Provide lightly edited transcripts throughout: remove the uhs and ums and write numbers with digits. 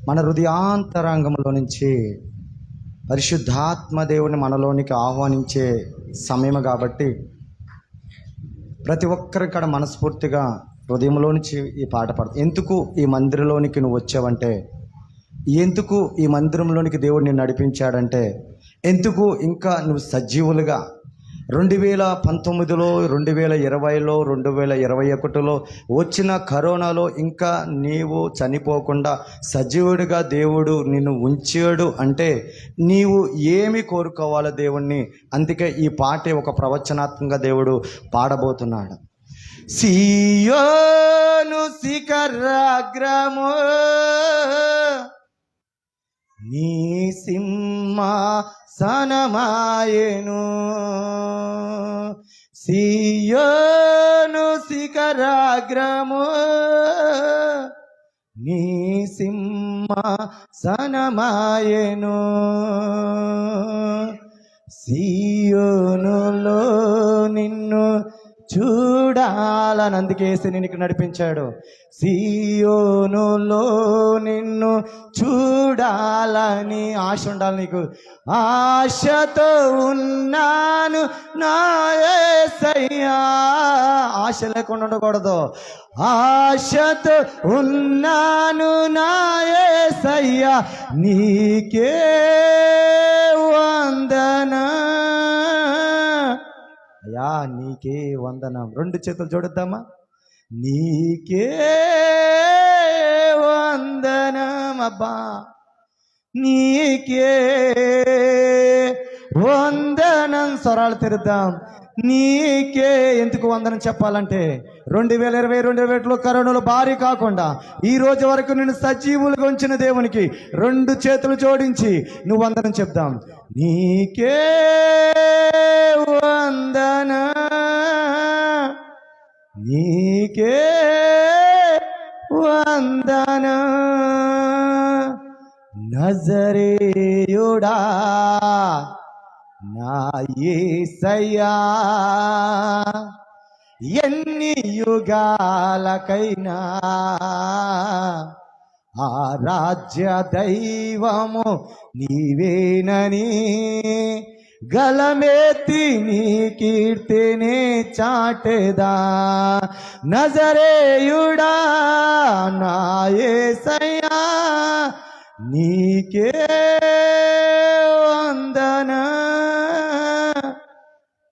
మన హృదయాంతరంగంలో నుంచి పరిశుద్ధాత్మ దేవుని మనలోనికి ఆహ్వానించే సమయం కాబట్టి ప్రతి ఒక్కరి ఇక్కడ మనస్ఫూర్తిగా హృదయంలో నుంచి ఈ పాట పాడుతుంది. ఎందుకు ఈ మందిరంలోనికి నువ్వు వచ్చావంటే, ఎందుకు ఈ మందిరంలోనికి దేవుడు నిన్ను నడిపించాడంటే, ఎందుకు ఇంకా నువ్వు సజీవులుగా 2019లో 2020లో 2021లో వచ్చిన కరోనాలో ఇంకా నీవు చనిపోకుండా సజీవుడిగా దేవుడు నిన్ను ఉంచాడు అంటే నీవు ఏమి కోరుకోవాలో దేవుణ్ణి. అందుకే ఈ పాటే ఒక ప్రవచనాత్మకంగా దేవుడు పాడబోతున్నాడు. సీయోను శిఖరాగ్రము నీ సింహాసనమాయెను, సీయోను శిఖరాగ్రము నీ సింహాసనమాయెను, సీయోనులో నిన్ను చూడాలని అందుకేసి నేను ఇక్కడ నడిపించాడు. సీయోనులో నిన్ను చూడాలని ఆశ ఉండాలి నీకు. ఆశతో ఉన్నాను నా యేసయ్యా, ఆశ లేకుండా ఉండకూడదు. ఆశతో ఉన్నాను నా యేసయ్యా, నీకే వందనా, అయ్యా నీకే వందనం. రెండు చేతులు జోడిద్దామా? నీకే వందనం అబ్బా, నీకే వందనం. స్వరాలు తెరుద్దాం. నీకే ఎందుకు వందనం చెప్పాలంటే 2020 కరోనాలో భారీ కాకుండా ఈ రోజు వరకు నేను సజీవులుగా ఉంచిన దేవునికి రెండు చేతులు జోడించి నువ్వు వందనం చెప్దాం. నీకే వందన, నీకే వందన, నజరేయుడా నా యేసయ్యా, ఎన్ని యుగాలకైనా ఆరాధ్య దైవము నీవేనని గలమెత్తి నీ కీర్తిని చాటెదా. నజరేయుడా నా యేసయ్యా, నీకే వందన,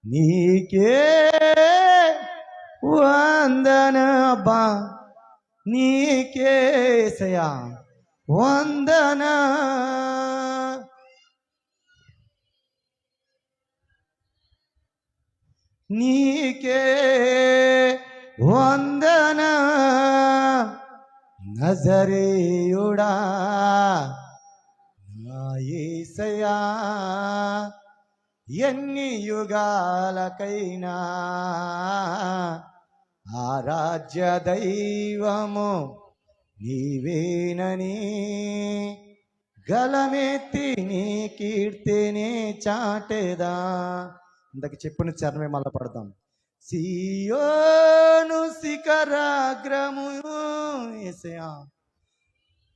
నీకే వందన అబ్బా, నీకే యేసయ్యా వందన. నీకే వందన నజరేయుడా నా యేసయ్యా, ఎన్ని యుగాలకైనా ఆరాధ్య దైవము నీవేనని గలమెత్తి నీ కీర్తిని చాటెదా. ఇంతకు చెప్పిన చరణమే మళ్ళా పడదాం. సీయోను శిఖరాగ్రము యేసయ్యా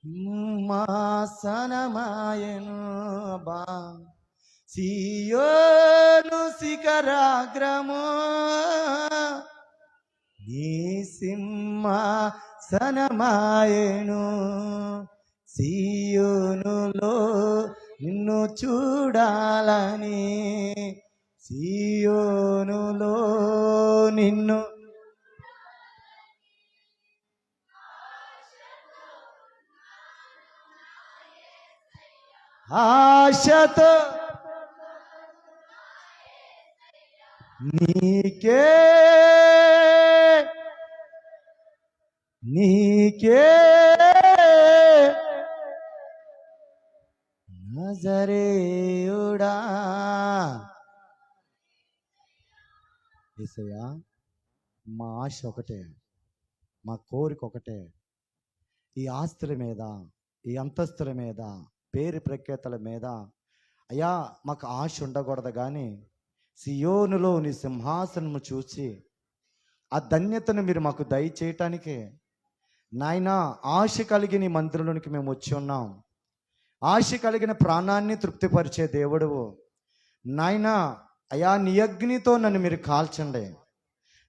సింహాసనమాయెను బా, సీయోను శిఖరాగ్రము నీ సింహాసనమాయెను, సీయోనులో నిన్ను చూడాలని, సీయోనులో నిన్ను ఆశతో నీకే నీకే నజరేయుడా. యేసయ్యా మా ఆశ ఒకటే, మా కోరిక ఒకటే, ఈ ఆస్తుల మీద, ఈ అంతస్తుల మీద, పేరు ప్రఖ్యాతల మీద అయ్యా మాకు ఆశ ఉండకూడదు, కానీ సియోనులో నీ సింహాసనము చూసి ఆ ధన్యతను మీరు మాకు దయచేయటానికే నాయనా, ఆశ కలిగి నీ మందిరంలోనికి మేము వచ్చి ఉన్నాం. ఆశ కలిగిన ప్రాణాన్ని తృప్తిపరిచే దేవుడువు నాయనా. అయా, నీ అగ్నితో నన్ను మీరు కాల్చండి,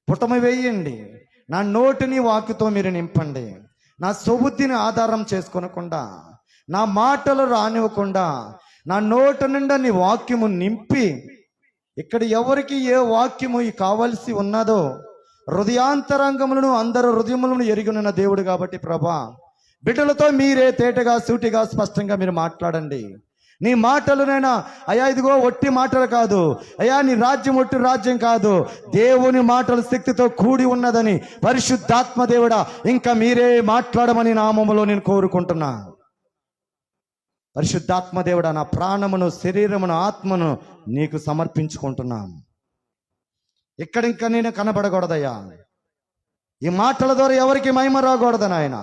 పుటమ వేయండి. నా నోటిని వాక్కుతో మీరు నింపండి. నా సుబుద్ధిని ఆధారం చేసుకొనకుండా, నా మాటలు రానివ్వకుండా, నా నోటి నిండా నీ వాక్యము నింపి, ఇక్కడ ఎవరికి ఏ వాక్యము కావలసి ఉన్నదో హృదయాంతరంగములను అందరు హృదయములను ఎరిగిన దేవుడు కాబట్టి ప్రభా, బిడ్డలతో మీరే తేటగా సూటిగా స్పష్టంగా మీరు మాట్లాడండి. నీ మాటలునైనా అయా, ఇదిగో ఒట్టి మాటలు కాదు అయా, నీ రాజ్యం ఒట్టి రాజ్యం కాదు, దేవుని మాటలు శక్తితో కూడి ఉన్నదని పరిశుద్ధాత్మ దేవుడా ఇంకా మీరే మాట్లాడమని నామములో నేను కోరుకుంటున్నా. పరిశుద్ధాత్మ దేవుడా, నా ప్రాణమును, శరీరమును, ఆత్మను నీకు సమర్పించుకుంటున్నాను. ఇక్కడ ఇంకా నేను కనబడకూడదయ్యా. ఈ మాటల ద్వారా ఎవరికి మహిమ రాకూడదు నాయన.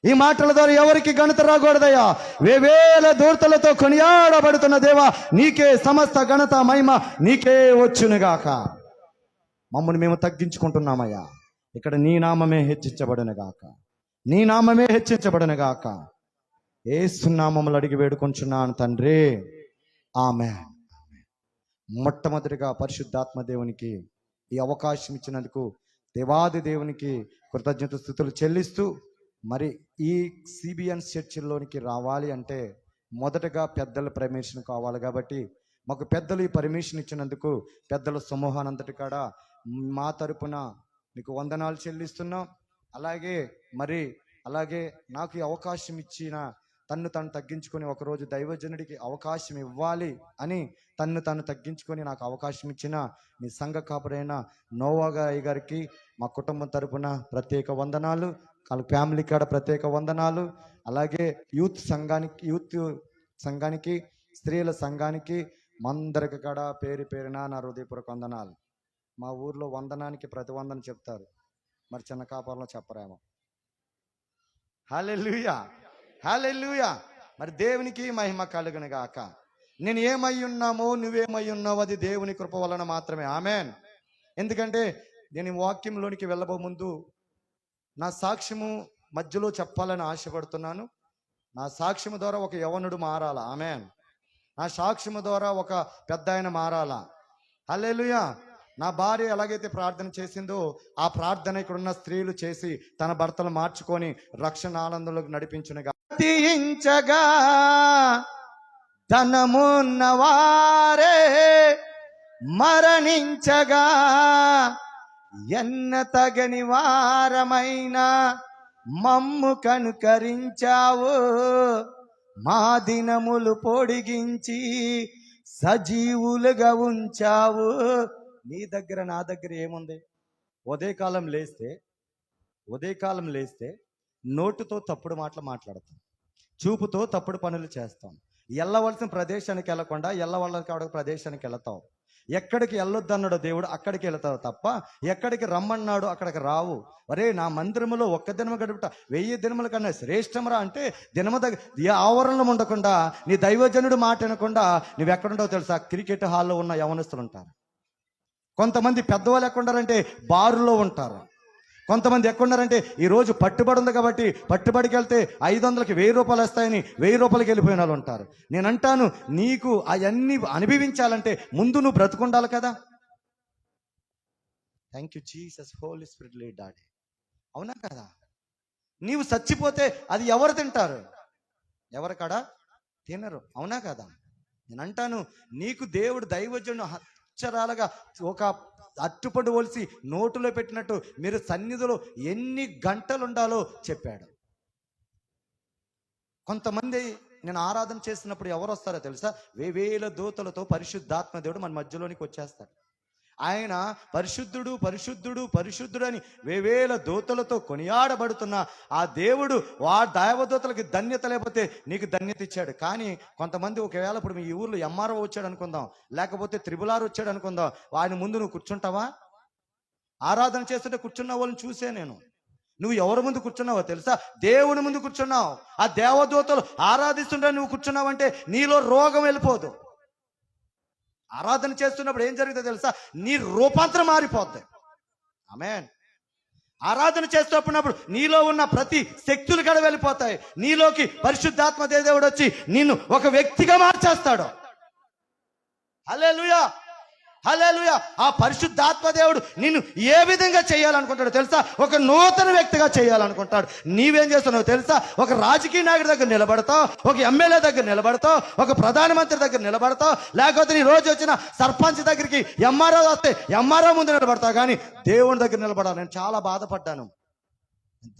ఈ మాటల ద్వారా ఎవరికి ఘనత రాకూడదయ్యా. వేవేల దూతలతో కొనియాడబడుతున్న దేవా, నీకే సమస్త ఘనత మహిమ నీకే వచ్చునుగాక. మమ్మల్ని మేము తగ్గించుకుంటున్నామయ్యా. ఇక్కడ నీ నామమే హెచ్చించబడునుగాక, నీ నామమే హెచ్చించబడునుగాక. యేసు నామములు అడిగి వేడుకొంచున్నాను తండ్రి, ఆమేన్. మొట్టమొదటిగా పరిశుద్ధాత్మ దేవునికి ఈ అవకాశం ఇచ్చినందుకు దేవాది దేవునికి కృతజ్ఞత స్తుతులు చెల్లిస్తూ, మరి ఈ సిబిఎన్ చర్చిల్లోనికి రావాలి అంటే మొదటగా పెద్దల పర్మిషన్ కావాలి. కాబట్టి మాకు పెద్దలు ఈ పర్మిషన్ ఇచ్చినందుకు పెద్దల సమూహానంతటి కాడ మా తరపున మీకు వందనాలు చెల్లిస్తున్నాం. అలాగే నాకు ఈ అవకాశం ఇచ్చిన, తన్ను తను తగ్గించుకొని ఒకరోజు దైవజనుడికి అవకాశం ఇవ్వాలి అని తన్ను తగ్గించుకొని నాకు అవకాశం ఇచ్చిన మీ సంఘ కాపరైన నోవా గారికి మా కుటుంబం తరపున ప్రత్యేక వందనాలు, వాళ్ళ ఫ్యామిలీ కాడ ప్రత్యేక వందనాలు. అలాగే యూత్ సంఘానికి స్త్రీల సంఘానికి మందరికి కాడ పేరు పేరున నా హృదయపూర్వక వందనాలు. మా ఊర్లో వందనానికి ప్రతివందన చెప్తారు, మరి చిన్న కాపురంలో చెప్పరేమో. హల్లెలూయా, హల్లెలూయా. మరి దేవునికి మహిమ కలుగును గాక. నేను ఏమై ఉన్నామో నువ్వేమై ఉన్నావు అది దేవుని కృప వలన మాత్రమే. ఆమెన్. ఎందుకంటే నేను వాక్యంలోనికి వెళ్ళబో ముందు నా సాక్ష్యము మధ్యలో చెప్పాలని ఆశపడుతున్నాను. నా సాక్ష్యము ద్వారా ఒక యవనుడు మారాలా. ఆమెన్. నా సాక్ష్యము ద్వారా ఒక పెద్ద ఆయన మారాలా. హల్లెలూయా. నా భార్య ఎలాగైతే ప్రార్థన చేసిందో ఆ ప్రార్థన ఇక్కడున్న స్త్రీలు చేసి తన భర్తలు మార్చుకొని రక్షణ ఆనందంలోకి నడిపించునుగా. తీయించగా ధనమున్నవారే మరణించగా, ఎన్న తగని వారమైన మమ్ము కనుకరించావు. మా దినములు పొడిగించి సజీవులుగా ఉంచావు. నీ దగ్గర నా దగ్గర ఏముంది? ఉదయకాలం లేస్తే నోటుతో తప్పుడు మాటలు మాట్లాడతాం, చూపుతో తప్పుడు పనులు చేస్తాం. వెళ్ళవలసిన ప్రదేశానికి వెళ్ళకుండా వెళ్ళవలసిన ప్రదేశానికి వెళతావు. ఎక్కడికి వెళ్ళొద్దన్నాడో దేవుడు అక్కడికి వెళతావు తప్ప ఎక్కడికి రమ్మన్నాడు అక్కడికి రావు. అరే, నా మందిరములో ఒక్క దినము గడుపుట 1000 దినముల కన్నా శ్రేష్టమరా అంటే దినము దగ్గర ఆవరణలో ఉండకుండా, నీ దైవజనుడు మాట వినకుండా నువ్వెక్కడుంటావు తెలుసా? క్రికెట్ హాల్లో ఉన్న యవనస్తులు ఉంటారు. కొంతమంది పెద్దవాళ్ళు ఎక్కడుంటారంటే బారులో ఉంటారు. కొంతమంది ఎక్కడున్నారంటే ఈరోజు పట్టుబడి ఉంది కాబట్టి పట్టుబడికి వెళ్తే 500కి 1000 రూపాయలు వస్తాయని 1000 రూపాయలకి వెళ్ళిపోయిన వాళ్ళు ఉంటారు. నేను అంటాను, నీకు అవన్నీ అనుభవించాలంటే ముందు నువ్వు బ్రతుకుండాలి కదా. Thank you Jesus, holy spirit lead daddy. అవునా కదా? నీవు చచ్చిపోతే అది ఎవరు తింటారు? ఎవరు కాడ తినరు. అవునా కదా? నేను అంటాను, నీకు దేవుడు దైవజనుడు అక్షరాలుగా ఒక అట్టుపడి ఒలిసి నోటులో పెట్టినట్టు మీరు సన్నిధిలో ఎన్ని గంటలు ఉండాలో చెప్పాడు. కొంతమంది నేను ఆరాధన చేస్తున్నప్పుడు ఎవరు వస్తారో తెలుసా? వేవేల దూతలతో పరిశుద్ధాత్మ దేవుడు మన మధ్యలోనికి వచ్చేస్తాడు. ఆయన పరిశుద్ధుడు పరిశుద్ధుడు పరిశుద్ధుడు అని వేవేల దూతలతో కొనియాడబడుతున్న ఆ దేవుడు దేవదూతలకి ధన్యత లేకపోతే నీకు ధన్యత ఇచ్చాడు. కానీ కొంతమంది ఒకవేళ ఇప్పుడు మీ ఊర్లో ఎంఆర్ఓ వచ్చాడు అనుకుందాం, లేకపోతే త్రిబులార్ వచ్చాడు అనుకుందాం, ఆయన ముందు నువ్వు కూర్చుంటావా? ఆరాధన చేస్తుంటే కూర్చున్న వాళ్ళని చూసే నేను. నువ్వు ఎవరి ముందు కూర్చున్నావో తెలుసా? దేవుని ముందు కూర్చున్నావు. ఆ దేవదూతలు ఆరాధిస్తుంటే నువ్వు కూర్చున్నావంటే నీలో రోగం వెళ్ళిపోదు. ఆరాధన చేస్తున్నప్పుడు ఏం జరుగుతుందో తెలుసా? నీ రూపాంతరం మారిపోద్ది. ఆమేన్. ఆరాధన చేస్తున్నప్పుడు నీలో ఉన్న ప్రతి శక్తులు కూడా వెళ్ళిపోతాయి. నీలోకి పరిశుద్ధాత్మ దేవుడు వచ్చి నిన్ను ఒక వ్యక్తిగా మార్చేస్తాడు. హల్లెలూయా, హల్లెలూయా. ఆ పరిశుద్ధాత్మ దేవుడు నిన్ను ఏ విధంగా చేయాలనుకుంటాడు తెలుసా? ఒక నూతన వ్యక్తిగా చేయాలనుకుంటాడు. నీవేం చేస్తున్నావు తెలుసా? ఒక రాజకీయ నాయకుడి దగ్గర నిలబడతావు, ఒక ఎమ్మెల్యే దగ్గర నిలబడతావు, ఒక ప్రధానమంత్రి దగ్గర నిలబడతావు, లేకపోతే నీ రోజు వచ్చిన సర్పంచ్ దగ్గరికి ఎంఆర్ఓ వస్తే ఎంఆర్ఓ ముందు నిలబడతావు. కానీ దేవుని దగ్గర నిలబడాలి. నేను చాలా బాధపడ్డాను.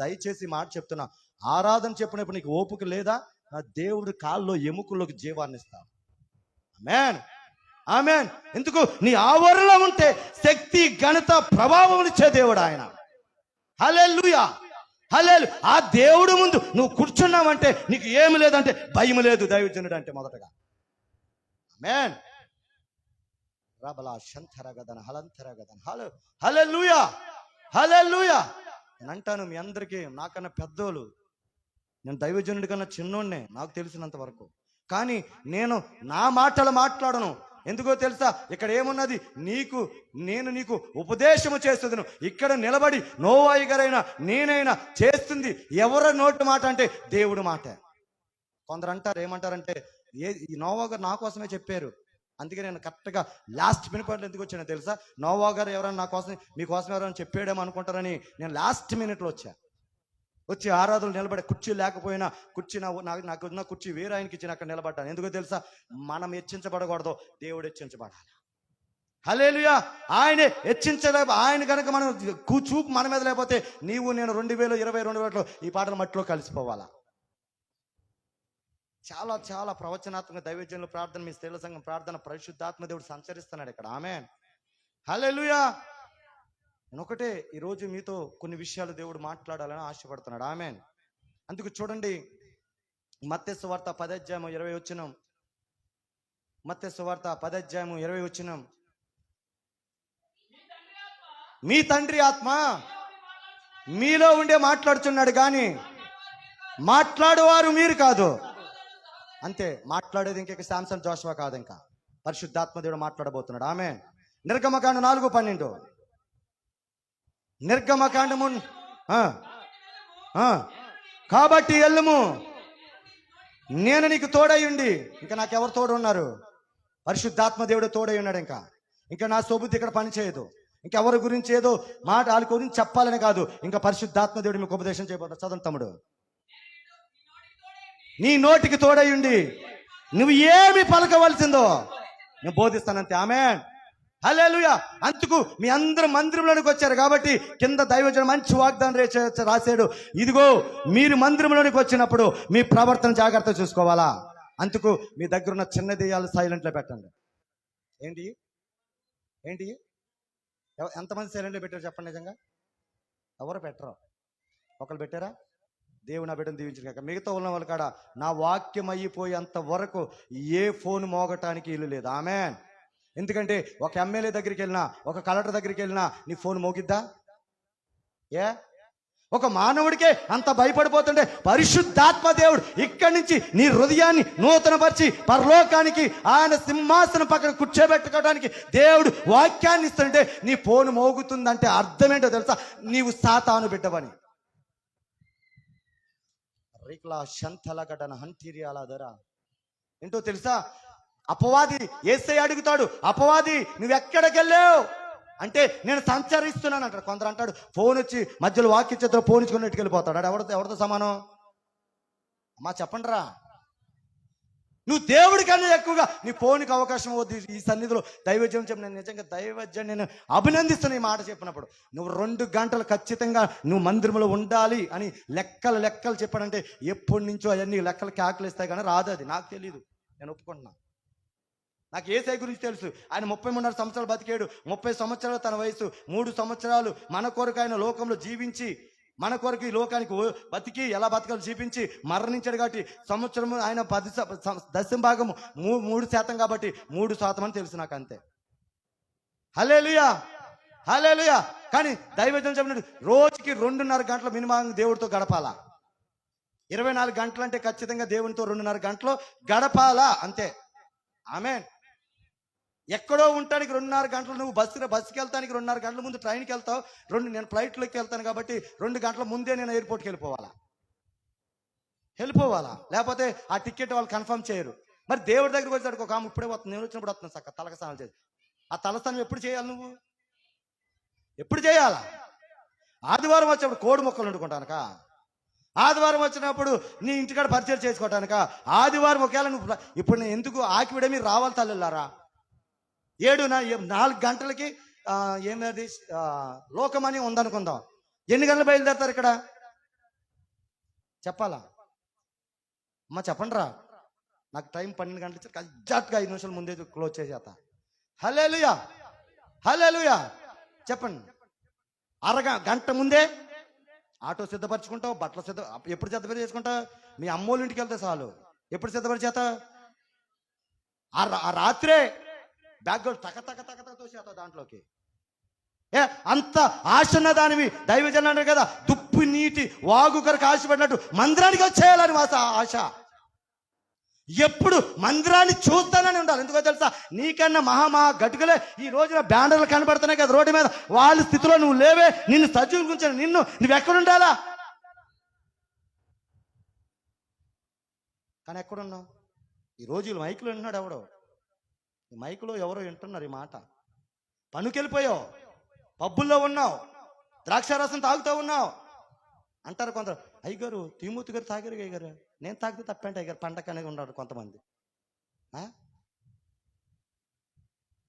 దయచేసి మాట చెప్తున్నా, ఆరాధన చెప్పినప్పుడు నీకు ఓపిక లేదా? నా దేవుడి కాల్లో ఎముకల్లోకి జీవాన్ని ఇస్తాను. ఆమేన్, ఆమేన్. ఎందుకు? నీ ఆవరణలో ఉంటే శక్తి, ఘనత, ప్రభావం ఇచ్చే దేవుడు ఆయన. హల్లెలూయా, హల్లెలూయా. ఆ దేవుడు ముందు నువ్వు కూర్చున్నావంటే నీకు ఏమి లేదంటే భయం లేదు. దైవజనుడు అంటే మొదటగా ఆమేన్. రబలా శంతరగదన హలంతరగదన. హల్లెలూయా, హల్లెలూయా. నేను అంటాను మీ అందరికీ, నాకన్నా పెద్దోళ్ళు, నేను దైవజనుడి కన్నా చిన్నోడినే నాకు తెలిసినంత వరకు. కానీ నేను నా మాటలు మాట్లాడను. ఎందుకో తెలుసా? ఇక్కడ ఏమున్నది? నేను నీకు ఉపదేశము చేస్తుందిను. ఇక్కడ నిలబడి నోవాయి గారైనా నేనైనా చేస్తుంది ఎవరి నోటి మాట అంటే దేవుడి మాట. కొందరు అంటారు, ఏమంటారంటే ఈ నోవా గారు నా కోసమే చెప్పారు, అందుకే నేను కరెక్ట్గా లాస్ట్ మినిట్ ఎందుకు వచ్చానో తెలుసా? నోవా గారు ఎవరైనా నా కోసం, మీకోసం ఎవరైనా చెప్పాడేమో అనుకుంటారని నేను లాస్ట్ మినిట్లో వచ్చి ఆరాధనలు నిలబడే కుర్చీ లేకపోయినా కుర్చీ నాకు ఉన్న కుర్చీ వేరే ఆయనకి ఇచ్చి అక్కడ నిలబడ్డాను. ఎందుకో తెలుసా? మనం హెచ్చించబడకూడదు, దేవుడు హెచ్చించబడాలి. హల్లెలూయా. ఆయనే హెచ్చించలే. ఆయన కనుక మనం చూపు మన మీద లేకపోతే నీవు నేను 2022 ఈ పాటల మట్టిలో కలిసిపోవాలా. చాలా చాలా ప్రవచనాత్మక దైవజనుల ప్రార్థన, మీ స్త్రీల సంఘం ప్రార్థన, పరిశుద్ధాత్మ దేవుడు సంచరిస్తున్నాడు ఇక్కడ. ఆమేన్, హల్లెలూయా. నేను ఒకటే ఈరోజు మీతో కొన్ని విషయాలు దేవుడు మాట్లాడాలని ఆశపడుతున్నాడు. ఆమేన్. అందుకు చూడండి, మత్తయి సువార్త 10:20 మత్తయి సువార్త 10:20 మీ తండ్రి ఆత్మ మీలో ఉండే మాట్లాడుచున్నాడు, కానీ మాట్లాడేవారు మీరు కాదు. అంతే, మాట్లాడేది ఇంక శాంసన్ జోషువా కాదు, ఇంకా పరిశుద్ధాత్మ దేవుడు మాట్లాడబోతున్నాడు. ఆమేన్. నిర్గమకాండం 4:12. నిర్గమకాండము కాబట్టి వెళ్ళుము, నేను నీకు తోడయ్యుండి. ఇంకా నాకెవరు తోడు ఉన్నారు? పరిశుద్ధాత్మ దేవుడు తోడై ఉన్నాడు. ఇంకా నా సోబుద్ధి ఇక్కడ పనిచేయదు. ఇంకెవరి గురించి ఏదో మాట వాళ్ళ గురించి చెప్పాలని కాదు, ఇంకా పరిశుద్ధాత్మ దేవుడు మీకు ఉపదేశం చేయబోతాడు. చదువు తమ్ముడు. నీ నోటికి తోడయ్యుండి నువ్వు ఏమి పలకవలసిందో నేను బోధిస్తానంతే. ఆమేన్, హల్లెలూయా. అందుకు మీ అందరూ మందిరంలోనికి వచ్చారు కాబట్టి కింద దైవజనుడు మంచి వాగ్దానం రాశాడు. ఇదిగో మీరు మందిరంలోనికి వచ్చినప్పుడు మీ ప్రవర్తన జాగ్రత్త చూసుకోవాలా. అందుకు మీ దగ్గర ఉన్న చిన్న దెయ్యాలు సైలెంట్లో పెట్టండి. ఏంటి ఎంతమంది సైలెంట్లో పెట్టారు చెప్పండి? నిజంగా ఎవరు పెట్టరు. ఒకళ్ళు పెట్టారా? దేవుడు నా బిడ్డను దీవించిన. మిగతా ఉన్న వాళ్ళు కాడ నా వాక్యం అయిపోయేంత వరకు ఏ ఫోన్ మోగటానికి ఇల్లు లేదు. ఆమేన్. ఎందుకంటే ఒక ఎమ్మెల్యే దగ్గరికి వెళ్ళినా, ఒక కలెక్టర్ దగ్గరికి వెళ్ళినా నీ ఫోన్ మోగిద్దా? ఒక మానవుడికే అంత భయపడిపోతుంటే పరిశుద్ధాత్మ దేవుడు ఇక్కడి నుంచి నీ హృదయాన్ని నూతనపరిచి పరలోకానికి ఆయన సింహాసనం పక్కన కూర్చోబెట్టుకోవడానికి దేవుడు వాక్యాన్ని ఇస్తుంటే నీ ఫోన్ మోగుతుందంటే అర్థం ఏంటో తెలుసా? నీవు సాతాను బిడ్డవని. రిక్లా శంతలగడన హంటిరియాల ధర ఏంటో తెలుసా? అపవాది యేసయ్య అడుగుతాడు, అపవాది నువ్వెక్కడికి వెళ్ళావు అంటే నేను సంచరిస్తున్నాను అంటాడు. కొందరు అంటాడు ఫోన్ వచ్చి మధ్యలో వాక్యచేతో ఫోన్ ఇచ్చుకున్నట్టుకు వెళ్ళిపోతాడు. ఎవరితో సమానం? అమ్మా చెప్పండి రా. నువ్వు దేవుడి కన్నా ఎక్కువగా నీ ఫోన్కి అవకాశం వద్దు. ఈ సన్నిధిలో దైవజ్యం చెప్పి నేను నిజంగా దైవజ్యం నేను అభినందిస్తున్నా. ఈ మాట చెప్పినప్పుడు నువ్వు 2 గంటలు ఖచ్చితంగా నువ్వు మందిరంలో ఉండాలి అని లెక్కలు చెప్పాడంటే ఎప్పటి నుంచో అవన్నీ లెక్కలకి ఆకలిస్తాయి, కానీ రాదు. అది నాకు తెలియదు, నేను ఒప్పుకుంటున్నా. నాకు యేసయ్య గురించి తెలుసు. ఆయన 33 సంవత్సరాలు బతికాడు. 30 సంవత్సరాలు తన వయసు, 3 సంవత్సరాలు మన కొరకు ఆయన లోకంలో జీవించి, మన కొరకు ఈ లోకానికి బతికి ఎలా బతకాలో చూపించి మరణించాడు. కాబట్టి సంవత్సరము ఆయన 10% 3% కాబట్టి 3% అని తెలుసు నాకు, అంతే. హల్లెలూయా, హల్లెలూయా. కానీ దైవజనం చెప్పినట్టు రోజుకి 2.5 గంటలు మినిమం దేవుడితో గడపాలా. 24 గంటలు అంటే ఖచ్చితంగా దేవునితో 2.5 గంటలు గడపాలా, అంతే. ఆమేన్. ఎక్కడో ఉండటానికి 2.5 గంటలు, నువ్వు బస్సుకి వెళ్తానికి 2.5 గంటల ముందు ట్రైన్కి వెళ్తావు, నేను ఫ్లైట్లోకి వెళ్తాను కాబట్టి 2 గంటల ముందే నేను ఎయిర్పోర్ట్కి వెళ్ళిపోవాలా, లేకపోతే ఆ టికెట్ వాళ్ళు కన్ఫర్మ్ చేయరు. మరి దేవుడి దగ్గరికి వచ్చేసరికి ఒక ఆమె ఇప్పుడే వస్తుంది, నేను వచ్చినప్పుడు వస్తున్నాను చక్క తలక స్నానం చేసి. ఆ తలస్నానం ఎప్పుడు చేయాలి? నువ్వు ఎప్పుడు చేయాలా? ఆదివారం వచ్చినప్పుడు కోడి మొక్కలు వండుకుంటానుక, ఆదివారం వచ్చినప్పుడు నీ ఇంటికాడ పరిచయం చేసుకోవటానిక, ఆదివారం ఒకవేళ నువ్వు ఇప్పుడు నేను ఎందుకు ఆకివిడే మీరు రావాలి తల్లిలారా. 4 గంటలకి ఏమది లోకమని ఉందనుకుందాం. ఎన్ని గంటలు బయలుదేరుతారు ఇక్కడ? చెప్పాలా అమ్మ? చెప్పండి రా. నాకు టైం 12 గంటలు ఇచ్చారు, ఎగ్జాక్ట్గా 5 నిమిషాల ముందే క్లోజ్ చేసేత. హల్లెలూయా, హల్లెలూయా. చెప్పండి. గంట ముందే ఆటో సిద్ధపరచుకుంటావు, బట్టలు ఎప్పుడు సిద్ధపరి చేసుకుంటావు? మీ అమ్మోళ్ళ ఇంటికి వెళ్తే చాలు. ఎప్పుడు సిద్ధపరిచేత? ఆ రాత్రే బ్యాగ్ తక తక తక తక తోసేస్తావు దాంట్లోకి. అంత ఆశన్న దానివి. దైవజనులు అంటారు కదా, దుప్పు నీటి వాగు కొరకు ఆశపడినట్టు మందిరానికి వచ్చేయాలని ఆశ. ఎప్పుడు మందిరాన్ని చూస్తానని ఉండాలి. ఎందుకో తెలుసా? నీకన్నా మహా గటుకులే ఈ రోజున బ్యానర్లు కనబడుతున్నాయి కదా రోడ్డు మీద. వాళ్ళ స్థితిలో నువ్వు లేవే. నిన్ను సజీవుల గురించి నువ్వు ఎక్కడుండాలా? కానీ ఎక్కడున్నావు? ఈ రోజు మైకులో వింటున్నాడు ఎవడో. ఈ మైకులో ఎవరో వింటున్నారు ఈ మాట. పనుకెళ్ళిపోయావు, పబ్బుల్లో ఉన్నావు, ద్రాక్షారసం తాగుతూ ఉన్నావు అంటారు కొందరు. అయ్యగారు తిమోతి గారు తాగారు అయ్యగారు, నేను తాగితే తప్పంటే అయ్యగారు పండగ అనేది ఉన్నాడు కొంతమంది.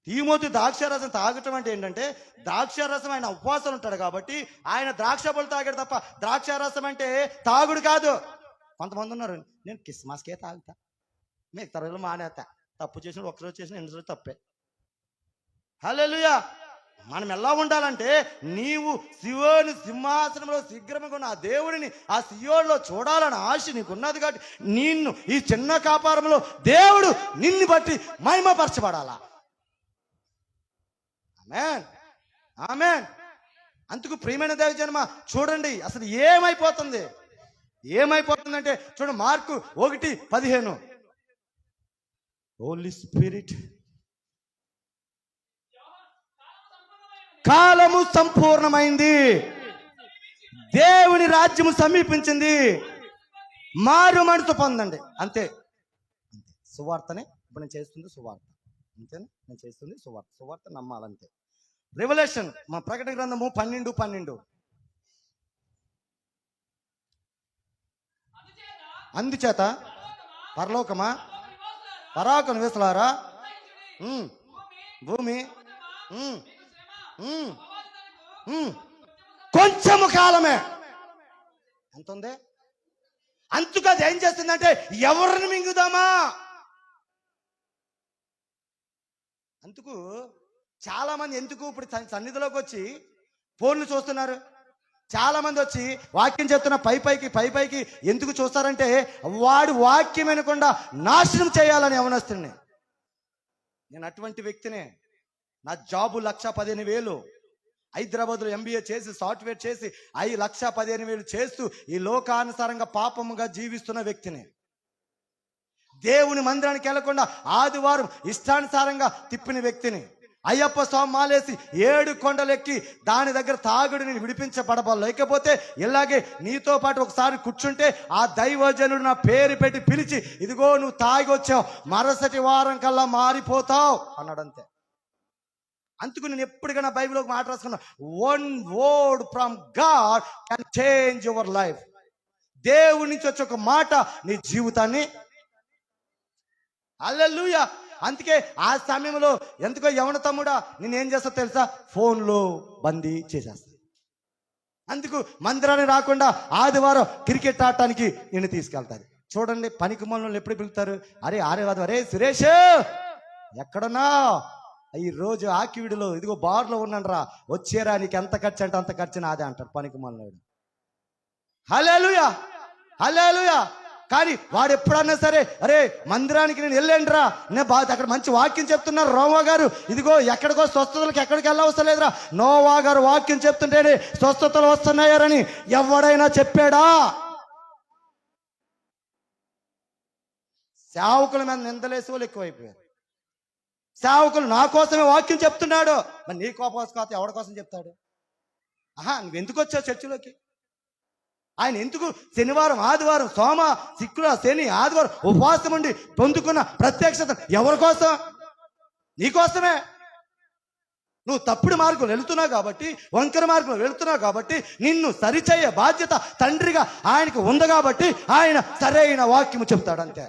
తిమోతి ద్రాక్షారసం తాగటం అంటే ఏంటంటే, ద్రాక్షారసం ఆయన ఉపవాసాలు ఉంటాడు కాబట్టి ఆయన ద్రాక్ష పళ్ళు తాగాడు తప్ప ద్రాక్షారసం అంటే తాగుడు కాదు. కొంతమంది ఉన్నారు, నేను క్రిస్మస్కే తాగుతా, మిగతా రోజులు మానేస్తా. తప్పు చేసిన ఒక్కరోజు చేసిన 2 రోజులు తప్పే. హల్లెలూయా. మనం ఎలా ఉండాలంటే, నీవు సియోను సింహాసనంలో శీఘ్రంగా ఉన్న ఆ దేవుడిని ఆ సియోనులో చూడాలని ఆశ నీకున్నది కాబట్టి నిన్ను ఈ చిన్న కాపారంలో దేవుడు నిన్ను బట్టి మహిమపరచబడాలా. ఆమేన్, ఆమేన్. అందుకు ప్రియమైన దైవజనమా చూడండి అసలు ఏమైపోతుందంటే చూడండి, మార్కు 1:15. హోలీ స్పిరిట్, కాలము సంపూర్ణమైంది, దేవుని రాజ్యము సమీపించింది, మారు మనసు పొందండి. అంతే. సువార్తనే ఇప్పుడు నేను చేస్తుంది సువార్త. అంతేనా? నేను చేస్తుంది సువార్త నమ్మాలంతే. రెవల్యూషన్ మా ప్రకటన గ్రంథము 12:12. అందుచేత పరలోకమా, పరాక నివేశలారా, భూమి కొంచెము కాలమే. ఎంత ఉంది? అందుకు అది ఏం చేస్తుందంటే ఎవరిని మింగుదామా. అందుకు చాలా మంది ఎందుకు ఇప్పుడు సన్నిధిలోకి వచ్చి ఫోన్లు చూస్తున్నారు. చాలా మంది వచ్చి వాక్యం చెప్తున్న పైపైకి ఎందుకు చూస్తారంటే, వాడు వాక్యం వినకుండా నాశనం చేయాలని యవనస్తుని. నేను అటువంటి వ్యక్తినే. నా జాబు 1,15,000, హైదరాబాద్లో MBA చేసి సాఫ్ట్వేర్ చేసి 1,15,000 చేస్తూ ఈ లోకానుసారంగా పాపముగా జీవిస్తున్న వ్యక్తిని. దేవుని మందిరానికి వెళ్లకుండా ఆదివారం ఇష్టానుసారంగా తిప్పిన వ్యక్తిని. అయ్యప్ప స్వామి మాలేసి 7 కొండలెక్కి దాని దగ్గర తాగుడిని విడిపించబడబా. లేకపోతే ఇలాగే నీతో పాటు ఒకసారి కూర్చుంటే ఆ దైవజనుడు నా పేరు పెట్టి పిలిచి, ఇదిగో నువ్వు తాగి వచ్చావు, మరుసటి వారం కల్లా మారిపోతావు అన్నాడంతే. అందుకు నేను ఎప్పటికైనా బైబిల్లో మాట రాసుకున్నా, 1 word from God can change your life. దేవుడి నుంచి వచ్చే ఒక మాట నీ జీవితాన్ని. హల్లెలూయా. అందుకే ఆ సమయంలో ఎందుకో యవన తమ్ముడా నేనేం చేస్తా తెలుసా, ఫోన్లో బందీ చేసేస్తా. అందుకు మందిరానికి రాకుండా ఆదివారం క్రికెట్ ఆడటానికి నేను తీసుకెళ్తాను. చూడండి, పనికి మనల్ని ఎప్పుడు పిలుస్తారు, అరే సురేష్ ఎక్కడున్నా, ఈ రోజు ఆకివిడిలో ఇదిగో బార్లో ఉన్నాను రా, వచ్చేరా, నీకు ఎంత ఖర్చు అంటే అంత ఖర్చు నాదే అంటారు పనికి మనలోడు. హల్లెలూయా, హల్లెలూయా. కానీ వాడు ఎప్పుడన్నా సరే, అరే మందిరానికి నేను వెళ్ళండిరా, నేను బాగా అక్కడ మంచి వాక్యం చెప్తున్నారు రోమా గారు, ఇదిగో ఎక్కడికో స్వస్థతలకు ఎక్కడికి వెళ్ళవసరం లేదురా, నోవా గారు వాక్యం చెప్తుంటేనే స్వస్థతలు వస్తున్నాయారని ఎవడైనా చెప్పాడా? సేవకుల మీద నిందలేసే వాళ్ళు ఎక్కువైపోయారు. సేవకులు నా కోసమే వాక్యం చెప్తున్నాడు. మరి నీ కోసం కాదు ఎవరి కోసం చెప్తాడు? నువ్వెందుకు వచ్చావు చర్చిలోకి? ఆయన ఎందుకు శనివారం, ఆదివారం, సోమ, శుక్ర, శని, ఆదివారం ఉపవాసం ఉండి పొందుకున్న ప్రత్యక్షత ఎవరి కోసం? నీకోసమే. నువ్వు తప్పుడు మార్గం వెళుతున్నావు కాబట్టి, వంకర మార్గం వెళుతున్నావు కాబట్టి, నిన్ను సరిచేయ బాధ్యత తండ్రిగా ఆయనకు ఉంది కాబట్టి ఆయన సరైన వాక్యము చెప్తాడు అంతే.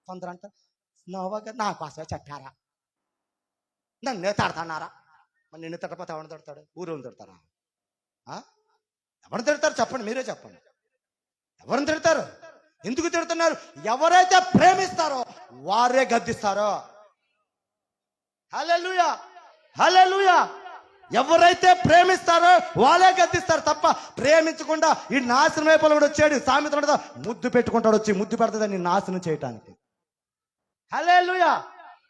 కొందరు అంటారు, నోవగా నా కోసమే చెప్పారా, నన్నే తడతాడారా. మరి నిన్ను తడపోతే ఎవరిని తిడతాడు? ఊరిని తిడతారా? ఎవరిని తిడతారు చెప్పండి, మీరే చెప్పండి. ఎవరిని తిడతారు? ఎందుకు తిడుతున్నారు? ఎవరైతే ప్రేమిస్తారో వారే గద్దిస్తారో. హల్లెలూయా, హల్లెలూయా. ఎవరైతే ప్రేమిస్తారో వాళ్ళే గద్దిస్తారు తప్ప ప్రేమించకుండా ఈ నాశనం అయిపోయి వచ్చాడు. సామెత ఉండదా, ముద్దు పెట్టుకుంటాడు వచ్చి ముద్దు పెడతాడు నీ నాశనం చేయటానికి. హల్లెలూయా.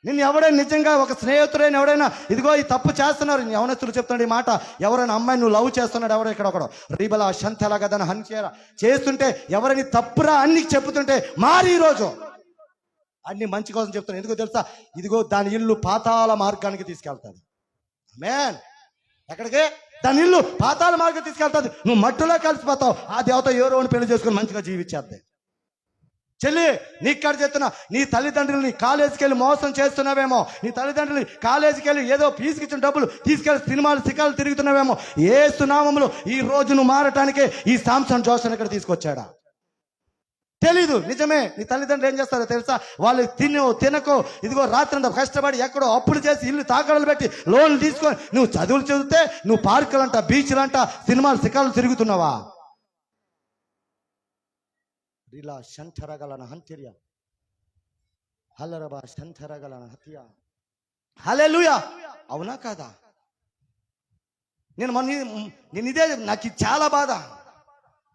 నిన్ను ఎవడైనా నిజంగా ఒక స్నేహితుడైన ఎవడైనా ఇదిగో ఈ తప్పు చేస్తున్నారు, యవనస్తులు చెప్తున్నాడు ఈ మాట, ఎవరైనా అమ్మాయి నువ్వు లవ్ చేస్తున్నాడు ఎవరో ఇక్కడ ఒకడు రీబలా శంతలా కదా హన్చేరా చేస్తుంటే ఎవరైనా తప్పురా అన్ని చెప్పుతుంటే మారి ఈరోజు అన్ని మంచి కోసం చెప్తున్నాను. ఎందుకో తెలుసా? ఇదిగో దాని ఇల్లు పాతాళ మార్గానికి తీసుకెళ్తాది. ఆమేన్. ఎక్కడికి? దాని ఇల్లు పాతాళ మార్గానికి తీసుకెళ్తాది. నువ్వు మట్టిలో కలిసిపోతావు. ఆ దేవత ఎవరో పెళ్లి చేసుకుని మంచిగా జీవించేద్ది. చెల్లి, నీకు చెప్తున్నా, నీ తల్లిదండ్రులని కాలేజీకి వెళ్ళి మోసం చేస్తున్నావేమో, నీ తల్లిదండ్రులని కాలేజీకి వెళ్ళి ఏదో ఫీజుకి ఇచ్చిన డబ్బులు తీసుకెళ్ళి సినిమాలు శిఖాలు తిరుగుతున్నావేమో. యేసు నామములో ఈ రోజు నువ్వు మారటానికే ఈ సామ్సన్ జోసన్ ఇక్కడ తీసుకొచ్చాడా? తెలీదు. నిజమే. నీ తల్లిదండ్రులు ఏం చేస్తారో తెలుసా? వాళ్ళు తినకో ఇదిగో రాత్రంతా కష్టపడి ఎక్కడో అప్పులు చేసి ఇల్లు తాకడలు పెట్టి లోన్లు తీసుకొని నువ్వు చదువులు చదివితే నువ్వు పార్కులంట, బీచ్లంట, సినిమాలు శిఖాలు తిరుగుతున్నావా? రిలా శంఠరగలన హంతిర్య హల్లరబా శంఠరగలన హత్య. హల్లెలూయా. అవునా కాదా? నేను ఇదే నాకు చాలా బాధ.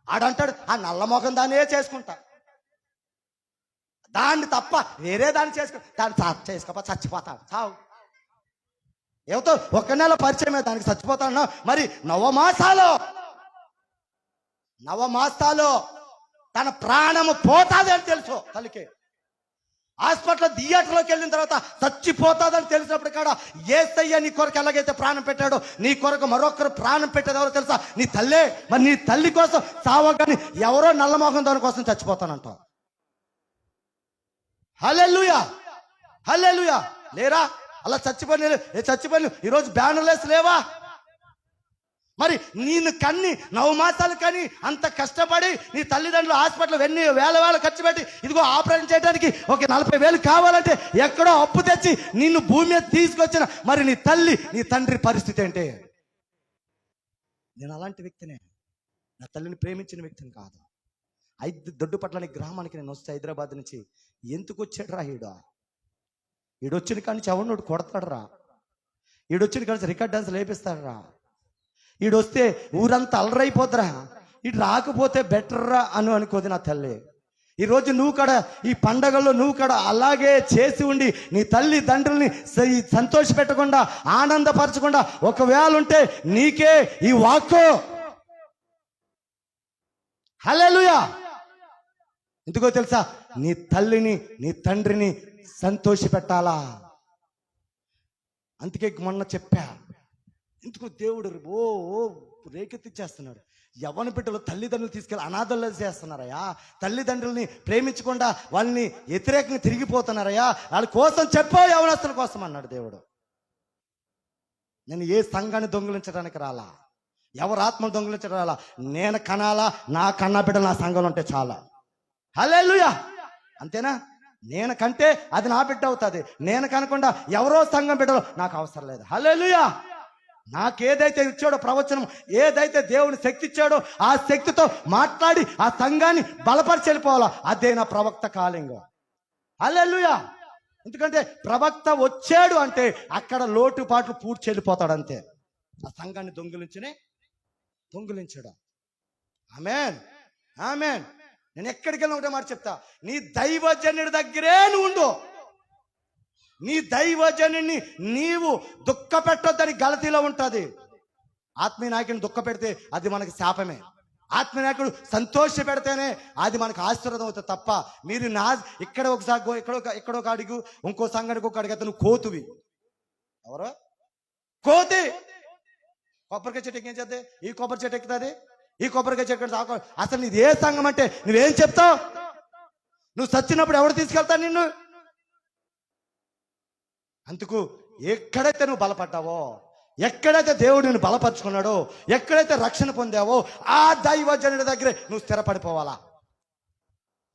ఆడంటాడు ఆ నల్ల మొఖం దాన్నే చేసుకుంటా, దాన్ని తప్ప వేరే దాన్ని దాన్ని చేసుకోపో చచ్చిపోతాడు. చావు. ఏవతో ఒక నెల పరిచయమే దానికి చచ్చిపోతాడు. మరి నవమాసాలు తన ప్రాణము పోతాది అని తెలుసు తల్లికి. హాస్పిటల్ థియేటర్లోకి వెళ్ళిన తర్వాత చచ్చిపోతాదని తెలిసినప్పుడు కాడ యేసయ్య నీ కొరకు ఎలాగైతే ప్రాణం పెట్టాడో నీ కొరకు మరొకరు ప్రాణం పెట్టేది ఎవరో తెలుసా? నీ తల్లే. మరి నీ తల్లి కోసం సావగాని ఎవరో నల్లమోహం దాని కోసం చచ్చిపోతానంట. హల్లెలూయా, హల్లెలూయా. లేరా అలా చచ్చిపోయి ఈరోజు బ్యానర్లేసి లేవా? మరి నేను కన్ని 9 మాసాలు కని అంత కష్టపడి నీ తల్లిదండ్రులు హాస్పిటల్ వేల ఖర్చు పెట్టి ఇదిగో ఆపరేషన్ చేయడానికి ఒక 40,000 కావాలంటే ఎక్కడో అప్పు తెచ్చి నిన్ను భూమి మీద తీసుకొచ్చిన మరి నీ తల్లి నీ తండ్రి పరిస్థితి ఏంటి? నేను అలాంటి వ్యక్తినే. నా తల్లిని ప్రేమించిన వ్యక్తిని కాదు. దొడ్డుపట్ల గ్రామానికి నేను వస్తే హైదరాబాద్ నుంచి ఎందుకు వచ్చాడు రా ఈడొచ్చిన కాడి నుంచి ఎవరినోడు కొడతాడు రా, ఈడొచ్చిన కాడి నుంచి రికార్డ్ డాన్స్ లేపిస్తాడు రా, ఈడొస్తే ఊరంతా అలరైపోతురా, ఇటు రాకపోతే బెటర్రా అనుకోది నా తల్లి. ఈరోజు నువ్వు కూడా ఈ పండగల్లో నువ్వు కూడా అలాగే చేసి ఉండి నీ తల్లి తండ్రుల్ని సంతోష పెట్టకుండా ఆనందపరచకుండా ఒకవేళ ఉంటే నీకే ఈ వాక్కు. హల్లెలూయా. ఎందుకో తెలుసా? నీ తల్లిని నీ తండ్రిని సంతోష పెట్టాలా. అందుకే మొన్న చెప్పా, ఎందుకు దేవుడు రేకెత్తిచ్చేస్తున్నాడు. యవ్వన బిడ్డలు తల్లిదండ్రులు తీసుకెళ్ళి అనాథల్లో చేస్తున్నారయ్యా. తల్లిదండ్రుల్ని ప్రేమించకుండా వాళ్ళని వ్యతిరేకంగా తిరిగిపోతున్నారయ్యా. వాళ్ళ కోసం చెప్పావు, యవనస్తుల కోసం అన్నాడు దేవుడు. నేను ఏ సంఘాన్ని దొంగిలించడానికి రాలా, ఎవరు ఆత్మను దొంగిలించడం రాలా. నేను కనాలా, నా కన్నా బిడ్డలు నా సంఘంలో ఉంటే చాలా. హల్లెలూయా. అంతేనా? నేను కంటే అది నా బిడ్డ అవుతుంది. నేను కనకుండా ఎవరో సంఘం బిడ్డలో నాకు అవసరం లేదు. హల్లెలూయా. నాకేదైతే ఇచ్చాడో ప్రవచనం, ఏదైతే దేవుని శక్తి ఇచ్చాడో ఆ శక్తితో మాట్లాడి ఆ సంఘాన్ని బలపరిచి వెళ్ళిపోవాలా. అదే నా ప్రవక్త కాలింగ్. హల్లెలూయా. ఎందుకంటే ప్రవక్త వచ్చాడు అంటే అక్కడ లోటుపాట్లు పూడ్చి వెళ్ళిపోతాడు అంతే. ఆ సంఘాన్ని దొంగిలించాడు. ఆమేన్, ఆమేన్. నేను ఎక్కడికి వెళ్ళినా ఒకటే మాట చెప్తా, నీ దైవజనుడి దగ్గరే నువ్వు ఉండు. నీ దైవజనుడిని నీవు దుఃఖ పెట్టొద్దని గలతీలో ఉంటుంది. ఆత్మీయ నాయకుని దుఃఖ పెడితే అది మనకి శాపమే. ఆత్మనాయకుడు సంతోష పెడితేనే అది మనకు ఆశీర్వాదం అవుతుంది తప్ప మీరు ఇక్కడ ఒకసారి ఇక్కడొక అడుగు, ఇంకో సంఘానికి ఒక అడుగు, అతను కోతువి. ఎవరు? కోతి. కొబ్బరికాయ చెట్టు ఎక్కేం చేద్దే? ఈ కొబ్బరి చెట్టు ఎక్కుతుంది, ఈ కొబ్బరికాయ చెట్టు. అసలు నీది ఏ సంఘం అంటే నువ్వేం చెప్తావు? నువ్వు చచ్చినప్పుడు ఎవడు తీసుకెళ్తావు నిన్ను? అందుకు ఎక్కడైతే నువ్వు బలపడ్డావో, ఎక్కడైతే దేవుడు నిన్ను బలపరుచుకున్నాడో, ఎక్కడైతే రక్షణ పొందావో ఆ దైవజనుడి దగ్గరే నువ్వు స్థిరపడిపోవాలా.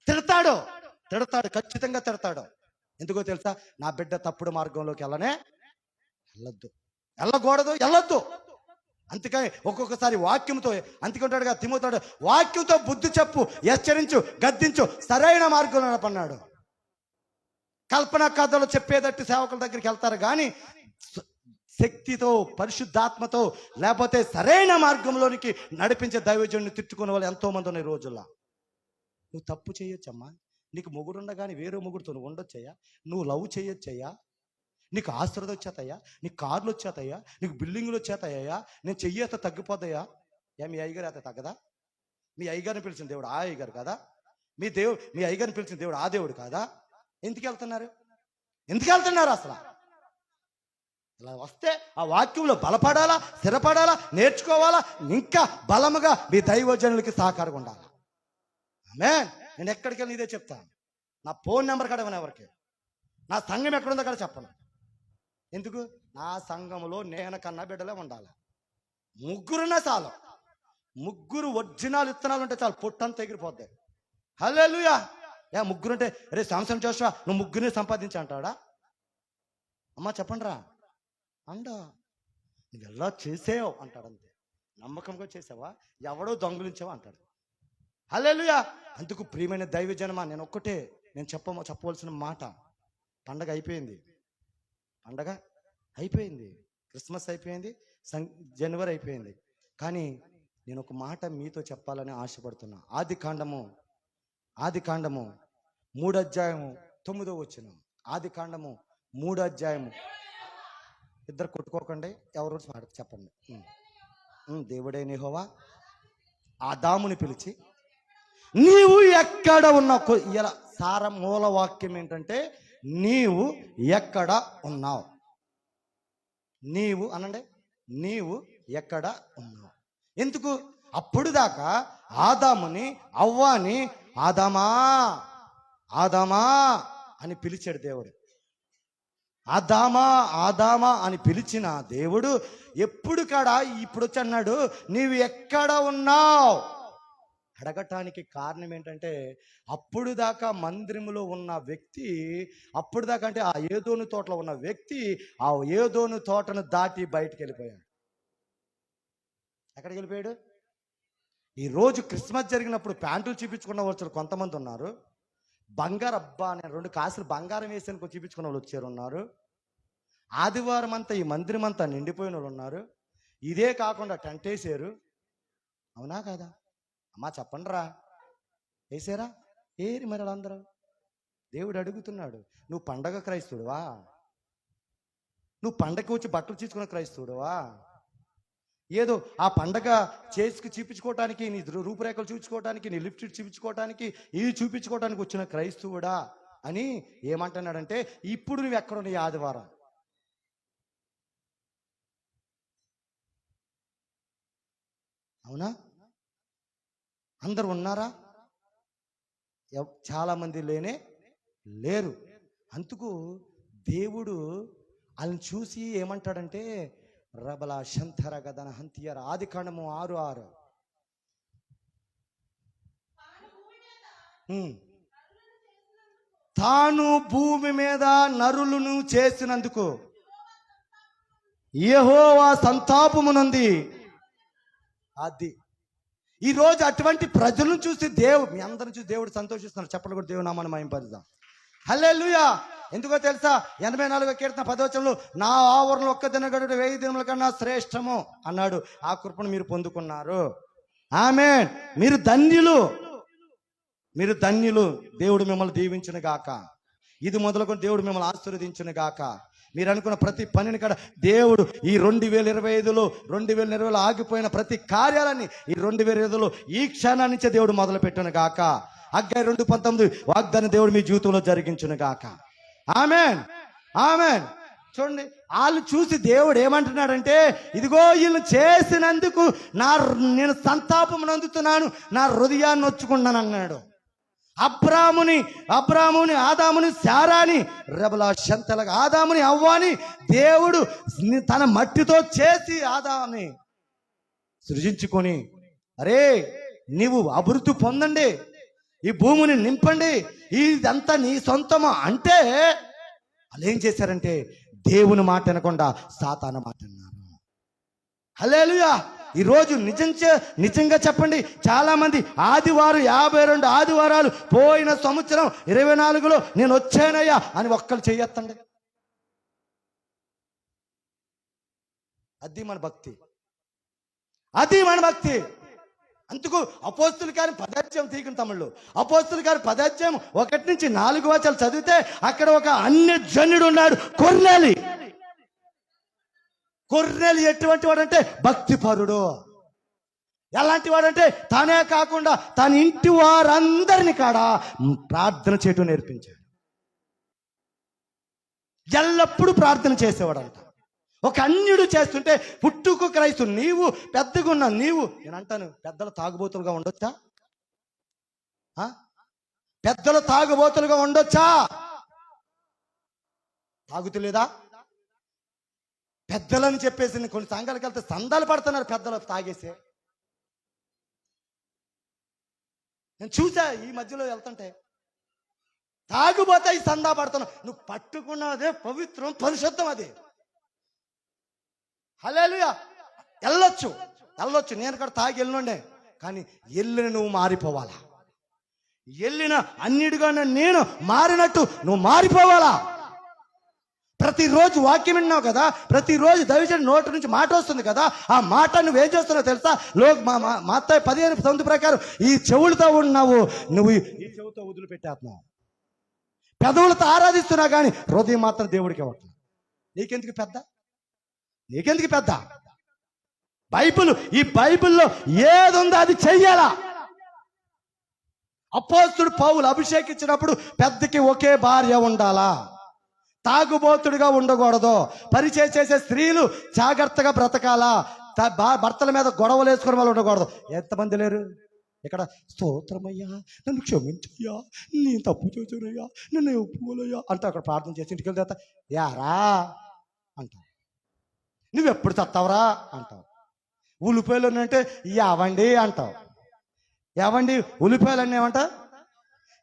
తిడతాడు, ఖచ్చితంగా తిడతాడు. ఎందుకో తెలుసా? నా బిడ్డ తప్పుడు మార్గంలోకి వెళ్ళొద్దు. అందుకని ఒక్కొక్కసారి వాక్యంతో, అందుకుంటాడుగా తిమోతాడు, వాక్యంతో బుద్ధి చెప్పు, హెచ్చరించు, గద్దించు, సరైన మార్గంలో నడపన్నాడు. కల్పన కథలు చెప్పేటట్టు సేవకుల దగ్గరికి వెళ్తారు కానీ శక్తితో, పరిశుద్ధాత్మతో, లేకపోతే సరైన మార్గంలోనికి నడిపించే దైవజనుని తిట్టుకునే వాళ్ళు ఎంతో మంది ఉన్నాయి రోజుల్లో. నువ్వు తప్పు చేయొచ్చమ్మా. నీకు మొగుడు ఉండగానే వేరే మొగుడుతో నువ్వు ఉండొచ్చయ్యా. నువ్వు లవ్ చేయొచ్చయ్యా. నీకు ఆశీర్వాదం వచ్చేతయ్యా, నీకు కార్లు వచ్చేతయ్యా, నీకు బిల్డింగ్లు వచ్చేతాయ్యా. నేను చెయ్యేత తగ్గిపోతాయా? మీ అయ్యగారు అయితే తగ్గదా? మీ అయ్యగారిని పిలిచిన దేవుడు ఆ అయ్యగారు కాదా? మీ అయ్యగారిని పిలిచిన దేవుడు ఆ దేవుడు కాదా? ఎందుకు వెళ్తున్నారు అసలు? ఇలా వస్తే ఆ వాక్యంలో బలపడాలా, స్థిరపడాలా, నేర్చుకోవాలా, ఇంకా బలముగా మీ దైవజనులకి సహకారంగా ఉండాలి. ఆమేన్. నేను ఎక్కడికి వెళ్ళి ఇదే చెప్తాను. నా ఫోన్ నెంబర్ కాడ ఇవ్వను ఎవరికి. నా సంఘం ఎక్కడుందో కూడా చెప్పను. ఎందుకు? నా సంఘంలో నేను కన్నా బిడ్డలే ఉండాలి. ముగ్గురున్నా చాలు. ముగ్గురు ఒరిజినల్ విత్తనాలు ఉంటే చాలు, పొట్టంతా ఎగిరిపోద్ది. హల్లెలూయా. ముగ్గురుంటే రే సాంసన్ జోషువా నువ్వు ముగ్గురిని సంపాదించి అంటాడా? అమ్మా చెప్పండి రా అండా. నువ్వు ఎలా చేసావు అంటాడు. అంతే. నమ్మకంగా చేసావా? ఎవడో దొంగిలించావా అంటాడు. హల్లెలూయా. అందుకు ప్రియమైన దైవజనమా, నేను చెప్పవలసిన మాట, పండగ అయిపోయింది. క్రిస్మస్ అయిపోయింది, జనవరి అయిపోయింది. కానీ నేను ఒక మాట మీతో చెప్పాలని ఆశపడుతున్నా. ఆది కాండము 3:9. ఆది కాండము 3 ఇద్దరు కొట్టుకోకండి, ఎవరు చెప్పండి. దేవుడైన యెహోవా ఆదాముని పిలిచి నీవు ఎక్కడ ఉన్నావు? ఇలా మూల వాక్యం ఏంటంటే నీవు ఎక్కడ ఉన్నావు? నీవు అనండి, నీవు ఎక్కడ ఉన్నావు? ఎందుకు? అప్పుడు దాకా ఆదాముని అవ్వాని ఆదామా అని పిలిచాడు దేవుడు. ఆదామా అని పిలిచిన దేవుడు ఇప్పుడు వచ్చి అన్నాడు నీవు ఎక్కడ ఉన్నావు అడగటానికి కారణం ఏంటంటే అప్పుడు దాకా మందిరములో ఉన్న వ్యక్తి, అప్పుడు దాకా అంటే ఆ ఏదోను తోటలో ఉన్న వ్యక్తి ఆ ఏదోను తోటను దాటి బయటికి వెళ్ళిపోయాడు. ఎక్కడికి వెళ్ళిపోయాడు? ఈరోజు క్రిస్మస్ జరిగినప్పుడు ప్యాంటులు చూపించుకున్న వాళ్ళు కొంతమంది ఉన్నారు. బంగారు అబ్బా నేను 2 కాసులు బంగారం వేసాను చూపించుకున్న వాళ్ళు వచ్చారు ఉన్నారు. ఆదివారం అంతా ఈ మందిరం అంతా నిండిపోయిన వాళ్ళు ఉన్నారు. ఇదే కాకుండా టెంట్ వేసారు. అవునా కాదా? అమ్మా చెప్పండి రా, వేసారా? ఏరి మరి అందరూ. దేవుడు అడుగుతున్నాడు, నువ్వు పండగ క్రైస్తవుడువా? నువ్వు పండగకి వచ్చి బట్టలు తీసుకున్న క్రైస్తవుడువా? ఏదో ఆ పండగ చేసుకు చూపించుకోవటానికి, నీ రూపురేఖలు చూపించుకోవటానికి, నీ లిప్స్టిక్ చూపించుకోవటానికి, ఇవి చూపించుకోవటానికి వచ్చిన క్రైస్తవుడా అని ఏమంటున్నాడంటే ఇప్పుడు నువ్వు ఎక్కడున్నా? ఆదివారం అవునా? అందరు ఉన్నారా? చాలా మంది లేరు. అందుకు దేవుడు వాళ్ళని చూసి ఏమంటాడంటే రబల శంతర గదన హంతియర. ఆది కాండము 6:6. తాను భూమి మీద నరులను చేసినందుకు యెహోవా సంతాపమునంది. అది ఈరోజు అటువంటి ప్రజలను చూసి మీ అందరిని చూసి దేవుడు సంతోషిస్తున్నారు. చెప్పండి కూడా దేవుడు నామాన్ని మహింపరుద్దాం. హల్లెలూయా. ఎందుకో తెలుసా? 84వ కీర్తన 10వ వచనంలో నా ఆవరణలో ఒక్క దినగడుడు 1000 దినముల కన్నా శ్రేష్టము అన్నాడు. ఆ కృపను మీరు పొందుకున్నారు. ఆమేన్. మీరు ధన్యులు. దేవుడు మిమ్మల్ని దీవించును గాక. ఇది మొదలుకొని దేవుడు మిమ్మల్ని ఆశీర్వదించును గాక. మీరు అనుకున్న ప్రతి పనిని కూడా దేవుడు ఈ 2025లో 2020లో ఆగిపోయిన ప్రతి కార్యాలన్నీ ఈ 2025లో ఈ క్షణాన్ని నుంచే దేవుడు మొదలు పెట్టును గాక. హగ్గై 2:19 వాగ్దాన దేవుడు మీ జీవితంలో జరిగించును గాక. Amen, amen. చూడండి, వాళ్ళు చూసి దేవుడు ఏమంటున్నాడంటే, ఇదిగో వీళ్ళు చేసినందుకు నేను సంతాపం నందుతున్నాను, నా హృదయాన్ని నొచ్చుకున్నాను అన్నాడు. అబ్రాముని ఆదాముని శారాని రెబలా శంతల ఆదాముని అవ్వాని దేవుడు తన మట్టితో చేసి ఆదాముని సృజించుకొని, అరే నీవు అభివృద్ధి పొందండి, ఈ భూమిని నింపండి, ఇదంతా నీ సొంతము అంటే వాళ్ళు ఏం చేశారంటే దేవుని మాట అనకుండా సాతాను మాట అన్నారు. హల్లెలూయా. ఈరోజు నిజంగా చెప్పండి, చాలా మంది ఆదివారం 52 ఆదివారాలు పోయిన సంవత్సరం 24లో నేను వచ్చానయ్యా అని ఒక్కరు చెయ్యొత్తండి. అది మన భక్తి, అది మన భక్తి. అందుకు అపోస్తుల కార్యం 10వ అధ్యాయం తీయకుని తమ్ముళ్ళు, అపోస్తుల కార్యం 10వ అధ్యాయం 1 నుంచి 4 వచనాలు చదివితే అక్కడ ఒక అన్యజనుడు ఉన్నాడు, కొర్నేలి ఎటువంటి వాడంటే భక్తిపరుడు. ఎలాంటి వాడంటే తానే కాకుండా తన ఇంటి వారందరినీ కాడ ప్రార్థన చేయటం నేర్పించాడు. ఎల్లప్పుడూ ప్రార్థన చేసేవాడంట. ఒక అన్యుడు చేస్తుంటే పుట్టుకు క్రైస్తవు, నీవు పెద్దగున్నా నీవు, నేను అంటాను, పెద్దలు తాగుబోతులుగా ఉండొచ్చా? పెద్దలు తాగుబోతులుగా ఉండొచ్చా? తాగుతులేదా? పెద్దలని చెప్పేసి కొన్ని సంఘాలకు వెళ్తే సందాలు పడుతున్నారు పెద్దలు తాగేసి. నేను చూసా ఈ మధ్యలో వెళ్తుంటే, తాగుబోతే ఈ సందా పడుతున్నావు. నువ్వు పట్టుకున్నదే పవిత్రం, పరిశుద్ధం. అది హల్లెలూయా. వెళ్ళొచ్చు నేను కూడా తాగి వెళ్ళుండే, కానీ వెళ్ళిన నువ్వు మారిపోవాలా. వెళ్ళిన అన్నిటిగా నేను మారినట్టు నువ్వు మారిపోవాలా. ప్రతిరోజు వాక్యం విన్నావు కదా, ప్రతిరోజు దైవజనుడి నోటి నుంచి మాట వస్తుంది కదా, ఆ మాట నువ్వేం చేస్తున్నావు తెలుసా? మత్తయి 15:9 ప్రకారం ఈ చెవులతో ఉన్నావు, నువ్వు ఈ చెవుతో వదిలిపెట్టేస్తున్నావు. పెదవులతో ఆరాధిస్తున్నా కానీ హృదయం మాత్రం దేవుడికి ఇవ్వట్లేదు. నీకెందుకు పెద్ద? ఈ బైబిల్లో ఏది ఉందో అది చెయ్యాలా. అపోస్తలుడు పౌలు అభిషేకించినప్పుడు పెద్దకి ఒకే భార్య ఉండాలా, తాగుబోతుడిగా ఉండకూడదు, పరిచయం చేసే స్త్రీలు జాగ్రత్తగా బ్రతకాలా, భర్తల మీద గొడవలు వేసుకునే వాళ్ళు ఉండకూడదు. ఎంతమంది లేరు ఇక్కడ? స్తోత్రమయ్యా, నన్ను క్షమించయ్యా, నేను తప్పు చేశానయ్యా, నన్ను ఒప్పుకోలయ్యా అంటే అక్కడ ప్రార్థన చేసి ఇంటికి వెళ్తే యారా అంటావు, నువ్వెప్పుడు చస్తావురా అంటావు. ఉల్లిపాయలు అంటే యావండి అంటావు. యావండి ఉల్లిపాయలు అన్నీ ఏమంటావు?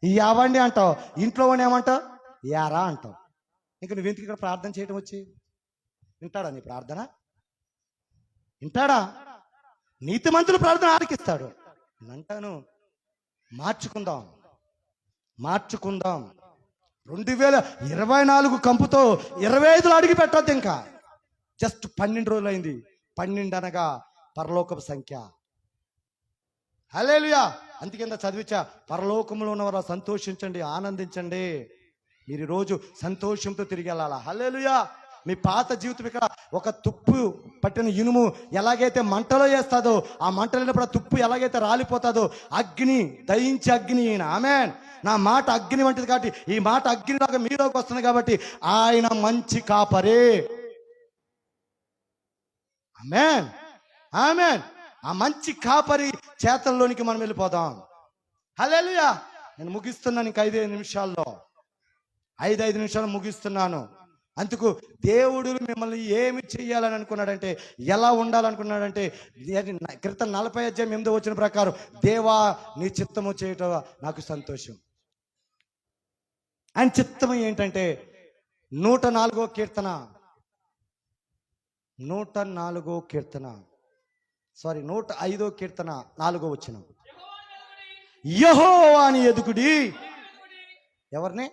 యావండి అంటావు. ఇంట్లో వాడిని ఏమంటావు? యారా అంటావు. ఇంకా నువ్వెందుకు ఇక్కడ ప్రార్థన చేయడం వచ్చి? వింటాడా నీ ప్రార్థన? వింటాడా? నీతిమంతులు ప్రార్థన ఆలకిస్తాడు. అంటాను, మార్చుకుందాం 2024 కంపుతో 25లో అడిగి పెట్టద్దు. ఇంకా జస్ట్ 12 రోజులు అయింది. 12 అనగా పరలోకపు సంఖ్య. హల్లెలూయా. అందుకేందా చదివించా, పరలోకంలో ఉన్నవారు సంతోషించండి, ఆనందించండి. మీరు రోజు సంతోషంతో తిరిగి వెళ్ళాలా. హల్లెలూయా. మీ పాత జీవితం ఇక్కడ ఒక తుప్పు పట్టిన ఇనుము ఎలాగైతే మంటలో వేస్తుందో, ఆ మంటలో వెళ్ళినప్పుడు ఆ తుప్పు ఎలాగైతే రాలిపోతుందో, అగ్ని దయించి అగ్ని ఈయన. ఆమెన్. నా మాట అగ్ని వంటిది కాబట్టి, ఈ మాట అగ్నిలాగా మీలోకి వస్తుంది కాబట్టి ఆయన మంచి కాపరే. Amen, amen. ఆ మంచి కాపరి చేతల్లోనికి మనం వెళ్ళిపోదాం. హల్లెలూయా. నేను ముగిస్తున్నాను, ఇంక 5 నిమిషాల్లో 5 నిమిషాలు ముగిస్తున్నాను. అందుకు దేవుడు మిమ్మల్ని ఏమి చెయ్యాలని అనుకున్నాడంటే, ఎలా ఉండాలనుకున్నాడంటే, క్రితం 40 అధ్యాయం 8వ వచనం ప్రకారం, దేవా నీ చిత్తము చేయటం నాకు సంతోషం. ఆయన చిత్తము ఏంటంటే 104వ కీర్తన 105వ కీర్తన 4వ వచనం. యెహోవాని ఎదుకుడి. ఎవరిని?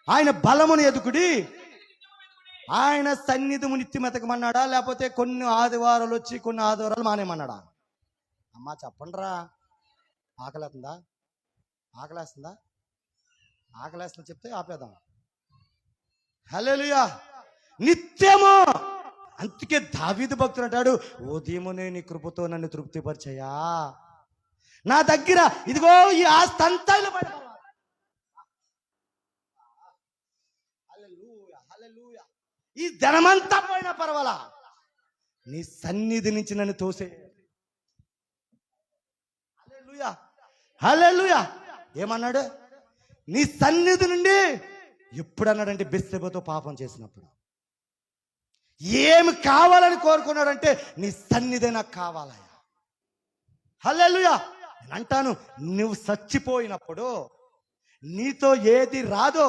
ఆయన బలముని ఎదుకుడి, ఆయన సన్నిధిము నిత్యం ఎతకమన్నాడా, లేకపోతే కొన్ని ఆదివారాలు వచ్చి కొన్ని ఆదివారాలు మానేమన్నాడా? అమ్మా చెప్పండిరా. ఆకలేస్తుందా చెప్తే ఆపేద్దాం. హల్లెలూయా. నిత్యము. అందుకే దావీదు భక్తుడు అంటాడు, ఉదయమునే నీ కృపతో నన్ను తృప్తిపరిచయా. నా దగ్గర ఇదిగో ఈ ఆస్తి అంతా ఈ ధనమంతా పోయినా పర్వాలా, నీ సన్నిధి నుంచి నన్ను తోసే. హల్లెలూయా, హల్లెలూయా. ఏమన్నాడు? నీ సన్నిధి నుండి. ఎప్పుడు అన్నాడంటే బెత్షెబతో పాపం చేసినప్పుడు. ఏమి కావాలని కోరుకున్నాడంటే నీ సన్నిధి నాకు కావాలయ్యా. హల్లెలూయా. నేను అంటాను, నువ్వు చచ్చిపోయినప్పుడు నీతో ఏది రాదో,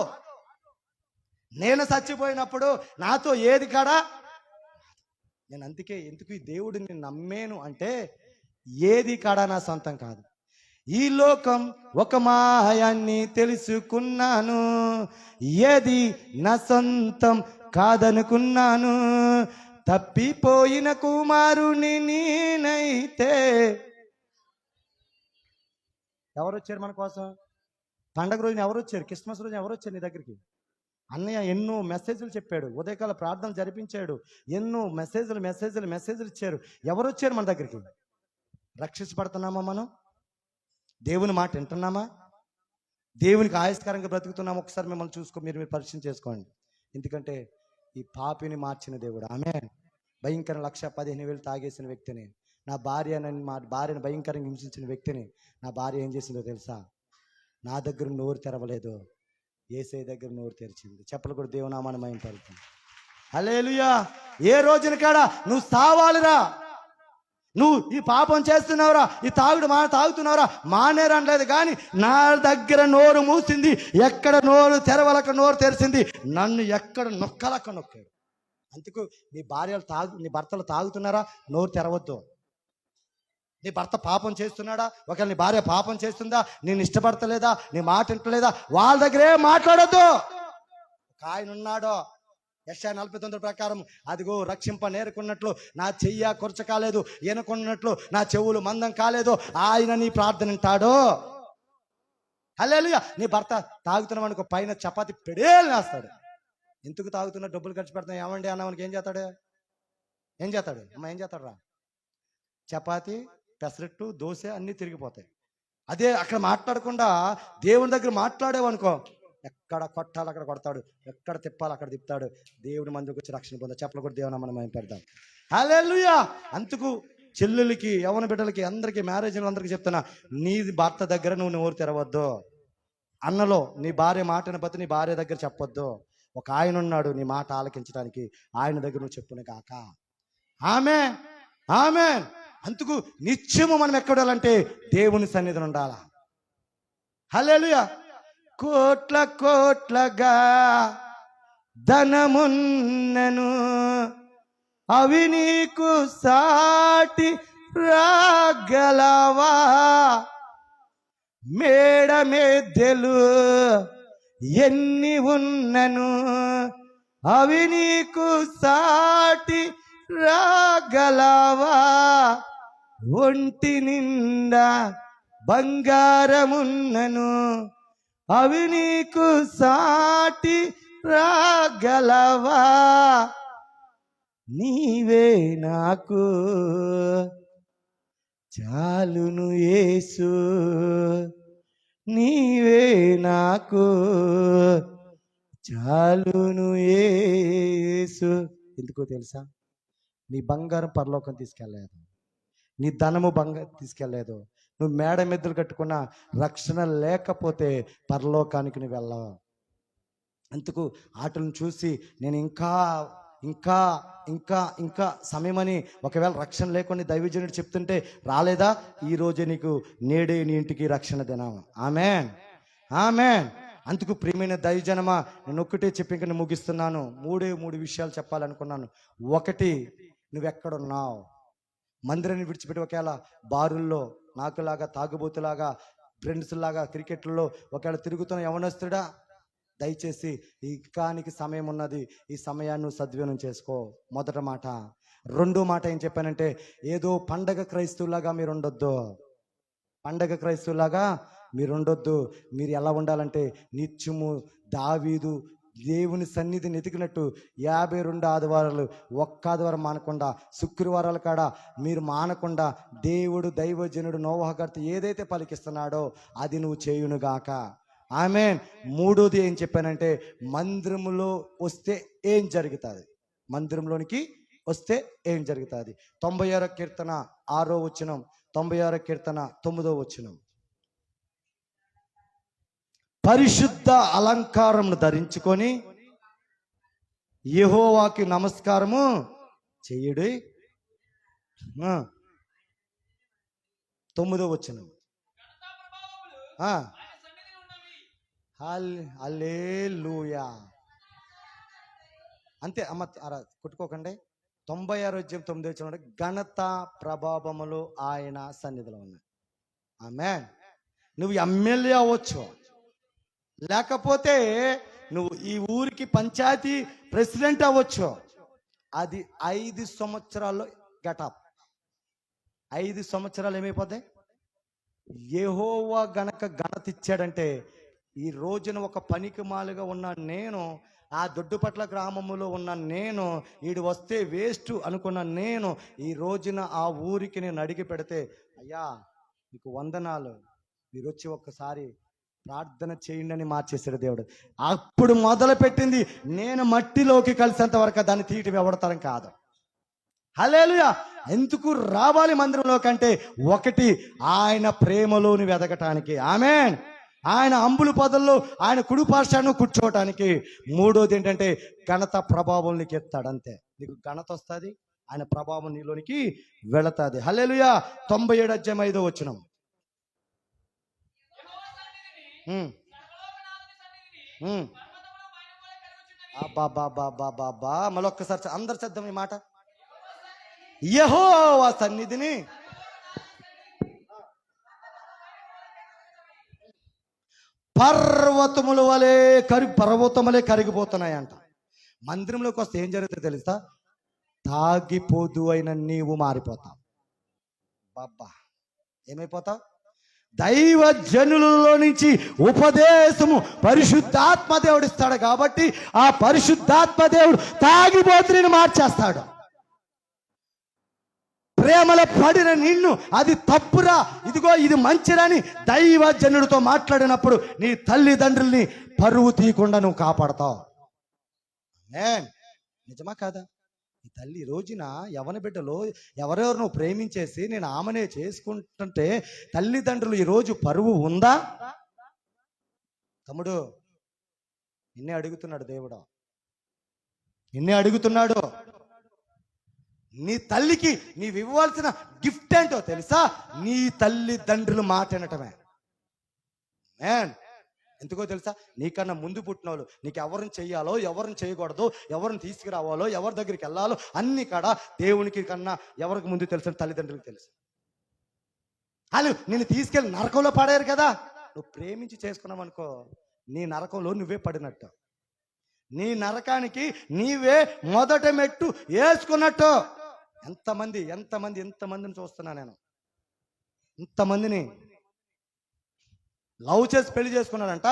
నేను చచ్చిపోయినప్పుడు నాతో ఏది కాడా. నేను అందుకే ఎందుకు ఈ దేవుడిని నమ్మేను అంటే, ఏది కాడా నా సొంతం కాదు. ఈ లోకం ఒక మాయాన్ని తెలుసుకున్నాను, ఏది నా సొంతం కాదనుకున్నాను. తప్పిపోయిన కుమారుని నేనైతే. ఎవరు వచ్చారు మన కోసం? పండగ రోజున ఎవరు వచ్చారు? క్రిస్మస్ రోజున ఎవరు వచ్చారు నీ దగ్గరికి? అన్నయ్య ఎన్నో మెసేజ్లు చెప్పాడు, ఉదయకాల ప్రార్థన జరిపించాడు, ఎన్నో మెసేజ్లు ఇచ్చారు. ఎవరు వచ్చారు మన దగ్గరికి? రక్షించబడుతున్నామా మనం? దేవుని మాట వింటున్నామా? దేవునికి ఆయాస్కరంగా బ్రతుకుతున్నామా? ఒకసారి మిమ్మల్ని మీరు పరిచయం చేసుకోండి. ఎందుకంటే ఈ పాపిని మార్చిన దేవుడు. ఆమేన్. భయంకర 1,15,000 తాగేసిన వ్యక్తిని, మా భార్యను భయంకరంగా హింసించిన వ్యక్తిని నా భార్య ఏం చేసిందో తెలుసా? నా దగ్గర నోరు తెరవలేదు, యేసయ్య దగ్గర నోరు తెరిచింది. చెప్పలు కూడా దేవునామాన్ని మహిమపరుతుంది. హల్లెలూయా. ఏ రోజున కాడ నువ్వు సావాలిరా, నువ్వు ఈ పాపం చేస్తున్నావురా, ఈ తాగుతున్నావురా మానేరా అనలేదు. కానీ నా దగ్గర నోరు మూసింది, ఎక్కడ నోరు తెరవలక నోరు తెరిచింది, నన్ను ఎక్కడ నొక్కలక నొక్కాడు. అందుకు నీ భర్తలు తాగుతున్నారా, నోరు తెరవద్దు. నీ భర్త పాపం చేస్తున్నాడా, ఒకవేళ నీ భార్య పాపం చేస్తుందా, నేను ఇష్టపడతలేదా, నీ మాట వింటలేదా, వాళ్ళ దగ్గరే మాట్లాడొద్దు. ఒక ఆయన ఉన్నాడో, యెషయా 49 ప్రకారం, అదిగో రక్షింప నేర్కొన్నట్లు నా చెయ్య కొరచ కాలేదు, ఎనుకున్నట్లు నా చెవులు మందం కాలేదు, ఆయన నీ ప్రార్థన వింటాడు. హల్లెలూయా. నీ భర్త తాగుతున్నాం అనుకో, పైన చపాతి పెడేలు వేస్తాడు. ఎందుకు తాగుతున్నా, డబ్బులు ఖర్చు పెడతాం ఏమండి అన్నవానికి ఏం చేస్తాడు అమ్మ, ఏం చేస్తాడు రా? చపాతి, పెసరట్టు, దోశ అన్నీ తిరిగిపోతాయి. అదే అక్కడ మాట్లాడకుండా దేవుని దగ్గర మాట్లాడేవనుకో, ఎక్కడ కొట్టాలి అక్కడ కొడతాడు, ఎక్కడ తిప్పాలి అక్కడ తిప్పుతాడు. దేవుడి మందికి వచ్చి రక్షణ పొందా. చెప్పలు కూడా దేవుని మనం పెడదాం. హల్లెలూయా. అందుకు చెల్లెలకి, యవ్వన బిడ్డలకి, అందరికీ, మ్యారేజ్లు అందరికీ చెప్తున్నా, నీ భర్త దగ్గర నువ్వు నోరు తెరవద్దు. అన్నలో నీ భార్య మాటను బట్టి నీ భార్య దగ్గర చెప్పొద్దు. ఒక ఆయన ఉన్నాడు నీ మాట ఆలకించడానికి, ఆయన దగ్గర నువ్వు చెప్పును కాక. ఆమేన్, ఆమేన్. అందుకు నిత్యము మనం ఎక్కడాలంటే దేవుని సన్నిధిని ఉండాలా. హల్లెలూయా. కోట్ల కోట్లగా ధనమున్నను, అవి నీకు సాటి రాగలవా? మేడ మెద్దెలు ఎన్ని ఉన్నను, అవి నీకు సాటి రాగలవా? ఒంటి నిండా బంగారమున్నను, అవి నీకు సాటి రాగలవా? నీవే నాకు చాలును యేసు, నీవే నాకు చాలును యేసు. ఎందుకో తెలుసా? నీ బంగారం పరలోకం తీసుకెళ్ళలేదు, నీ ధనము తీసుకెళ్ళలేదు. నువ్వు మేడ మెద్దలు కట్టుకున్న రక్షణ లేకపోతే పరలోకానికి నువ్వు వెళ్ళవు. అందుకు ఆటలను చూసి నేను ఇంకా ఇంకా ఇంకా ఇంకా సమయమని, ఒకవేళ రక్షణ లేకుండా దైవజనుడు చెప్తుంటే రాలేదా, ఈ రోజే నీకు, నేడే నీ ఇంటికి రక్షణ దినం. ఆమేన్, ఆమేన్. అందుకు ప్రియమైన దైవజనమా, నేను ఒక్కటే చెప్పి ఇంకా నేను ముగిస్తున్నాను. మూడు విషయాలు చెప్పాలనుకున్నాను. ఒకటి, నువ్వెక్కడున్నావు? మందిరాన్ని విడిచిపెట్టి ఒకవేళ బారుల్లో నాకులాగా, తాగుబోతులాగా, ఫ్రెండ్స్లాగా, క్రికెట్లలో ఒకవేళ తిరుగుతున్న యవనస్తుడా, దయచేసి ఇంకానికి సమయం ఉన్నది, ఈ సమయాన్ని నువ్వు సద్వినియోగం చేసుకో. మొదటి మాట. రెండో మాట ఏం చెప్పానంటే, ఏదో పండగ క్రైస్తవులాగా మీరు ఉండొద్దు. పండగ క్రైస్తవులాగా మీరు ఉండొద్దు. మీరు ఎలా ఉండాలంటే, నిత్యము దావీదు దేవుని సన్నిధిని ఎతికినట్టు 52 ఆదివారాలు ఒక్క ఆదివారం మానకుండా, శుక్రవారాల కాడ మీరు మానకుండా దేవుడు దైవజనుడు నోవహు గారితో ఏదైతే పలికిస్తున్నాడో అది నువ్వు చేయునుగాక. ఆమేన్. మూడోది ఏం చెప్పానంటే, మందిరములో వస్తే ఏం జరుగుతుంది, మందిరంలోనికి వస్తే ఏం జరుగుతుంది. 96వ కీర్తన 6వ వచనం, 96వ కీర్తన 9వ వచనం. పరిశుద్ధ అలంకారమును ధరించుకొని యెహోవాకి నమస్కారము చెయ్యుడి. 9వ వచనం. హల్లెలూయా. అంతే అమ్మ, కొట్టుకోకండి. 96వ అధ్యాయం 9వ వచనం, ఘనత ప్రభావములు ఆయన సన్నిధిలో ఉన్నాయి. ఆమేన్. నువ్వు ఎమ్మెల్యే అవ్వచ్చు, లేకపోతే నువ్వు ఈ ఊరికి పంచాయతీ ప్రెసిడెంట్ అవ్వచ్చు. అది 5 సంవత్సరాల్లో గటప్. 5 సంవత్సరాలు ఏమైపోతాయి? యెహోవా గనక ఘనత ఇచ్చాడంటే, ఈ రోజున ఒక పనికిమాలిగా ఉన్న నేను, ఆ దొడ్డుపట్ల గ్రామంలో ఉన్న నేను, వీడు వస్తే వేస్ట్ అనుకున్న నేను, ఈ రోజున ఆ ఊరికి నేను అడిగి పెడితే, అయ్యా మీకు వందనాలు, మీరు వచ్చి ఒక్కసారి ప్రార్థన చేయండి అని మార్చేశాడు దేవుడు. అప్పుడు మొదలు పెట్టింది నేను మట్టిలోకి కలిసేంత వరకు దాన్ని తీయటం ఎవడతరం కాదు. హల్లెలూయా. ఎందుకు రావాలి మందిరంలో కంటే, ఒకటి ఆయన ప్రేమలోని వెదకటానికి. ఆమేన్. ఆయన అంబులు పదల్లో ఆయన కుడి పార్శ్వాన కూర్చోవటానికి. మూడోది ఏంటంటే, ఘనత ప్రభావం నీకు ఎత్తాడు. అంతే, నీకు ఘనత వస్తుంది, ఆయన ప్రభావం నీలోనికి వెళతాది. హల్లెలూయా. 97వ అధ్యాయం 5వ వచనం. మళ్ళొక్కసారి అందరు చద్దాం ఈ మాట. యెహోవా సన్నిధిని పర్వతముల వలె పర్వతములే కరిగిపోతున్నాయంట. మందిరంలోకి వస్తే ఏం జరుగుతుందో తెలుసా? తాగిపోదు అయిన నీవు మారిపోతావు. బాబా, ఏమైపోతావు? దైవ జనులలో నుంచి ఉపదేశము పరిశుద్ధాత్మ దేవుడు ఇస్తాడు. కాబట్టి ఆ పరిశుద్ధాత్మ దేవుడు తాగిపోతుని మార్చేస్తాడు. ప్రేమలో పడిన నిన్ను అది తప్పురా, ఇదిగో ఇది మంచిరని దైవ జనుడితో మాట్లాడినప్పుడు నీ తల్లిదండ్రుల్ని పరువు తీయకుండా నువ్వు కాపాడతావు. నిజమా కాదా? ఈ తల్లి రోజున యవన బిడ్డలో ఎవరెవరు నువ్వు ప్రేమించేసి నేను ఆమెనే చేసుకుంటుంటే తల్లిదండ్రులు ఈరోజు పరువు ఉందా? తమ్ముడు, నిన్నే అడుగుతున్నాడు దేవుడు, నిన్నే అడుగుతున్నాడు. నీ తల్లికి నీవు ఇవ్వాల్సిన గిఫ్ట్ ఏంటో తెలుసా? నీ తల్లిదండ్రులు మాట వినటమే. ఎందుకో తెలుసా? నీకన్నా ముందు పుట్టిన వాళ్ళు నీకు ఎవరిని చెయ్యాలో, ఎవరిని చేయకూడదు, ఎవరిని తీసుకురావాలో, ఎవరి దగ్గరికి వెళ్ళాలో అన్ని కాడ దేవునికి కన్నా ఎవరికి ముందు తెలుసు? తల్లిదండ్రులకు తెలుసు. వాళ్ళు నిన్ను తీసుకెళ్ళి నరకంలో పడారు కదా. నువ్వు ప్రేమించి చేసుకున్నావు అనుకో, నీ నరకంలో నువ్వే పడినట్టు, నీ నరకానికి నీవే మొదట మెట్టు వేసుకున్నట్టు. ఎంతమందిని చూస్తున్నా నేను. ఇంతమందిని లవ్ చేసి పెళ్లి చేసుకున్నాడంట,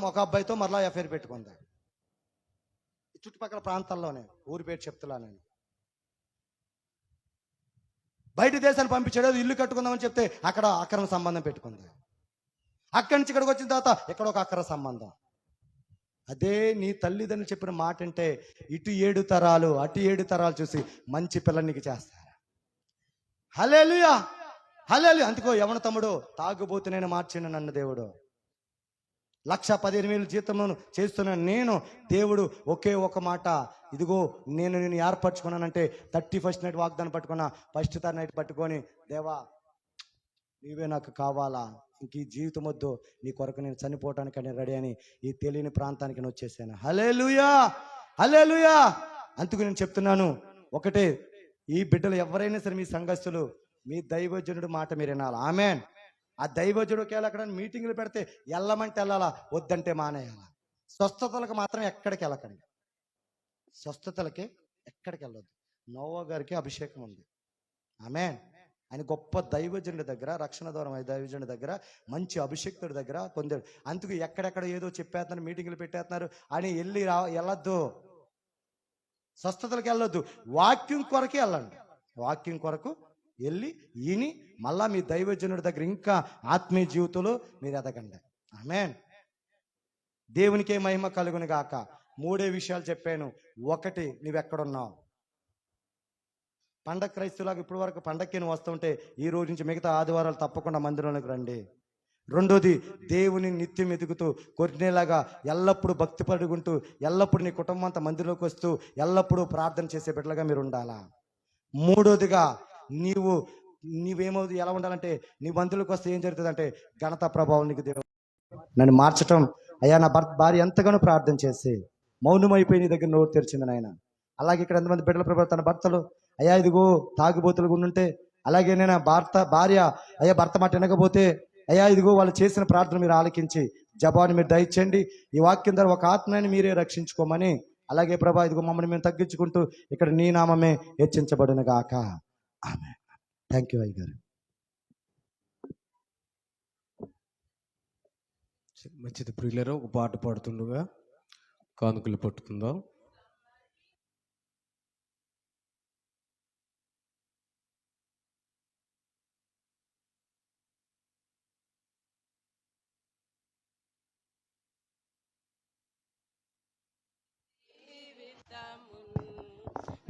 ఒక అబ్బాయితో మరలా అఫైర్ పెట్టుకుంది. చుట్టుపక్కల ప్రాంతాల్లోనే, ఊరి పేరు చెప్తున్నా నేను. బయట దేశాన్ని పంపించాడు, ఇల్లు కట్టుకుందామని చెప్తే అక్కడ అక్రమ సంబంధం పెట్టుకుంది. అక్కడి నుంచి ఇక్కడికి వచ్చిన తర్వాత ఇక్కడ ఒక అక్రమ సంబంధం. అదే నీ తల్లిదండ్రులు చెప్పిన మాట అంటే ఇటు 7 తరాలు అటు 7 తరాలు చూసి మంచి పిల్లని నీకు చేస్తారు. హల్లెలూయా, హల్లెలూయా. అందుకో యవన తమ్ముడు, తాగుబోతునైనా మార్చిన నన్ను దేవుడు. 1,15,000 జీతమును చేస్తున్న నేను, దేవుడు ఒకే ఒక మాట, ఇదిగో నేను ఏర్పరచుకున్నానంటే 31st నైట్ వాగ్దానం పట్టుకున్నా, ఫస్ట్ నైట్ పట్టుకొని, దేవా నీవే నాకు కావాలా, ఇంక ఈ జీవితం వద్దు, నీ కొరకు నేను చనిపోవటానికి నేను రెడీ అని ఈ తెలియని ప్రాంతానికి నేను వచ్చేసాను. హల్లెలూయా, హల్లెలూయా. అందుకు నేను చెప్తున్నాను ఒకటే, ఈ బిడ్డలు ఎవరైనా సరే, మీ సంఘస్థులు, మీ దైవజనుడు మాట మీరు వినాలి. ఆమేన్. ఆ దైవజనుడు ఒకవేళ అక్కడ మీటింగ్లు పెడితే వెళ్ళమంటే వెళ్ళాలా, వద్దంటే మానేయాలా. స్వస్థతలకు మాత్రం ఎక్కడికి వెళ్ళకండి, స్వస్థతలకి ఎక్కడికి వెళ్ళొద్దు. నోవా గారికి అభిషేకం ఉంది. ఆమేన్. ఆయన గొప్ప దైవజనుడి దగ్గర, రక్షణ ద్వారా దైవజనుడి దగ్గర, మంచి అభిషేక్తుడి దగ్గర పొందాడు. అందుకు ఎక్కడెక్కడ ఏదో చెప్పేస్తున్నారు, మీటింగులు పెట్టేస్తున్నారు అని వెళ్ళొద్దు, స్వస్థతలకు వెళ్ళొద్దు, వాక్యం కొరకే వెళ్ళండి. వాక్యం కొరకు వెళ్ళి ఈని మళ్ళా మీ దైవజనుడి దగ్గర ఇంకా ఆత్మీయ జీవితంలో మీరు ఎదగండి. ఆమేన్. దేవునికే మహిమ కలుగును గాక. 3 విషయాలు చెప్పాను. 1, నువ్వెక్కడున్నావు? పండగ క్రైస్తులాగా ఇప్పటి వరకు పండగకి నువ్వు వస్తుంటే ఈ రోజు నుంచి మిగతా ఆదివారాలు తప్పకుండా మందిరంలోకి రండి. 2, దేవుని నిత్యం ఎదుగుతూ కొన్నేలాగా ఎల్లప్పుడూ భక్తి పడుకుంటూ ఎల్లప్పుడూ నీ కుటుంబం అంతా మందిరంలోకి వస్తూ ఎల్లప్పుడూ ప్రార్థన చేసే బిడ్డలుగా మీరు ఉండాలా. 3, నీవేమవుతుంది, ఎలా ఉండాలంటే నీ మందిరంలోకి వస్తే ఏం జరుగుతుందంటే ఘనత ప్రభావం నీకు దేవుడు నన్ను మార్చటం. అయ్యా నా భార్య ఎంతగానో ప్రార్థన చేసి మౌనమైపోయి నీ దగ్గర నోరు తెరిచింది నాయన. అలాగే ఇక్కడ ఎంతమంది బిడ్డల ప్రభావ తన భర్తలు అయ్యా ఇదిగో తాగుబోతులుగా ఉండుంటే, అలాగే నేను భార్య అయ్యా భర్త మాట వినకపోతే అయ్యా ఇదిగో వాళ్ళు చేసిన ప్రార్థన మీరు ఆలకించి జవాబుని మీరు దయచేయండి. ఈ వాక్యం ద్వారా ఒక ఆత్మని మీరే రక్షించుకోమని, అలాగే ప్రభా ఇదిగో మమ్మల్ని మేము తగ్గించుకుంటూ ఇక్కడ నీ నామమే హెచ్చించబడును గాక. ఆమేన్. థ్యాంక్ యూ అయ్యగారు. మంచిది ప్రియులరా, ఒక పాట పాడుతుండగా కానుకలు పట్టుకుందాం.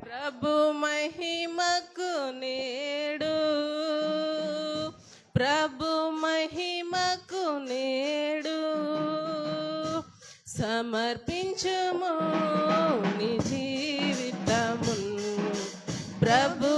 ప్రభు మహిమకు నేడు, ప్రభు మహిమకు నేడు సమర్పించుము నీ జీవితమున్ ప్రభు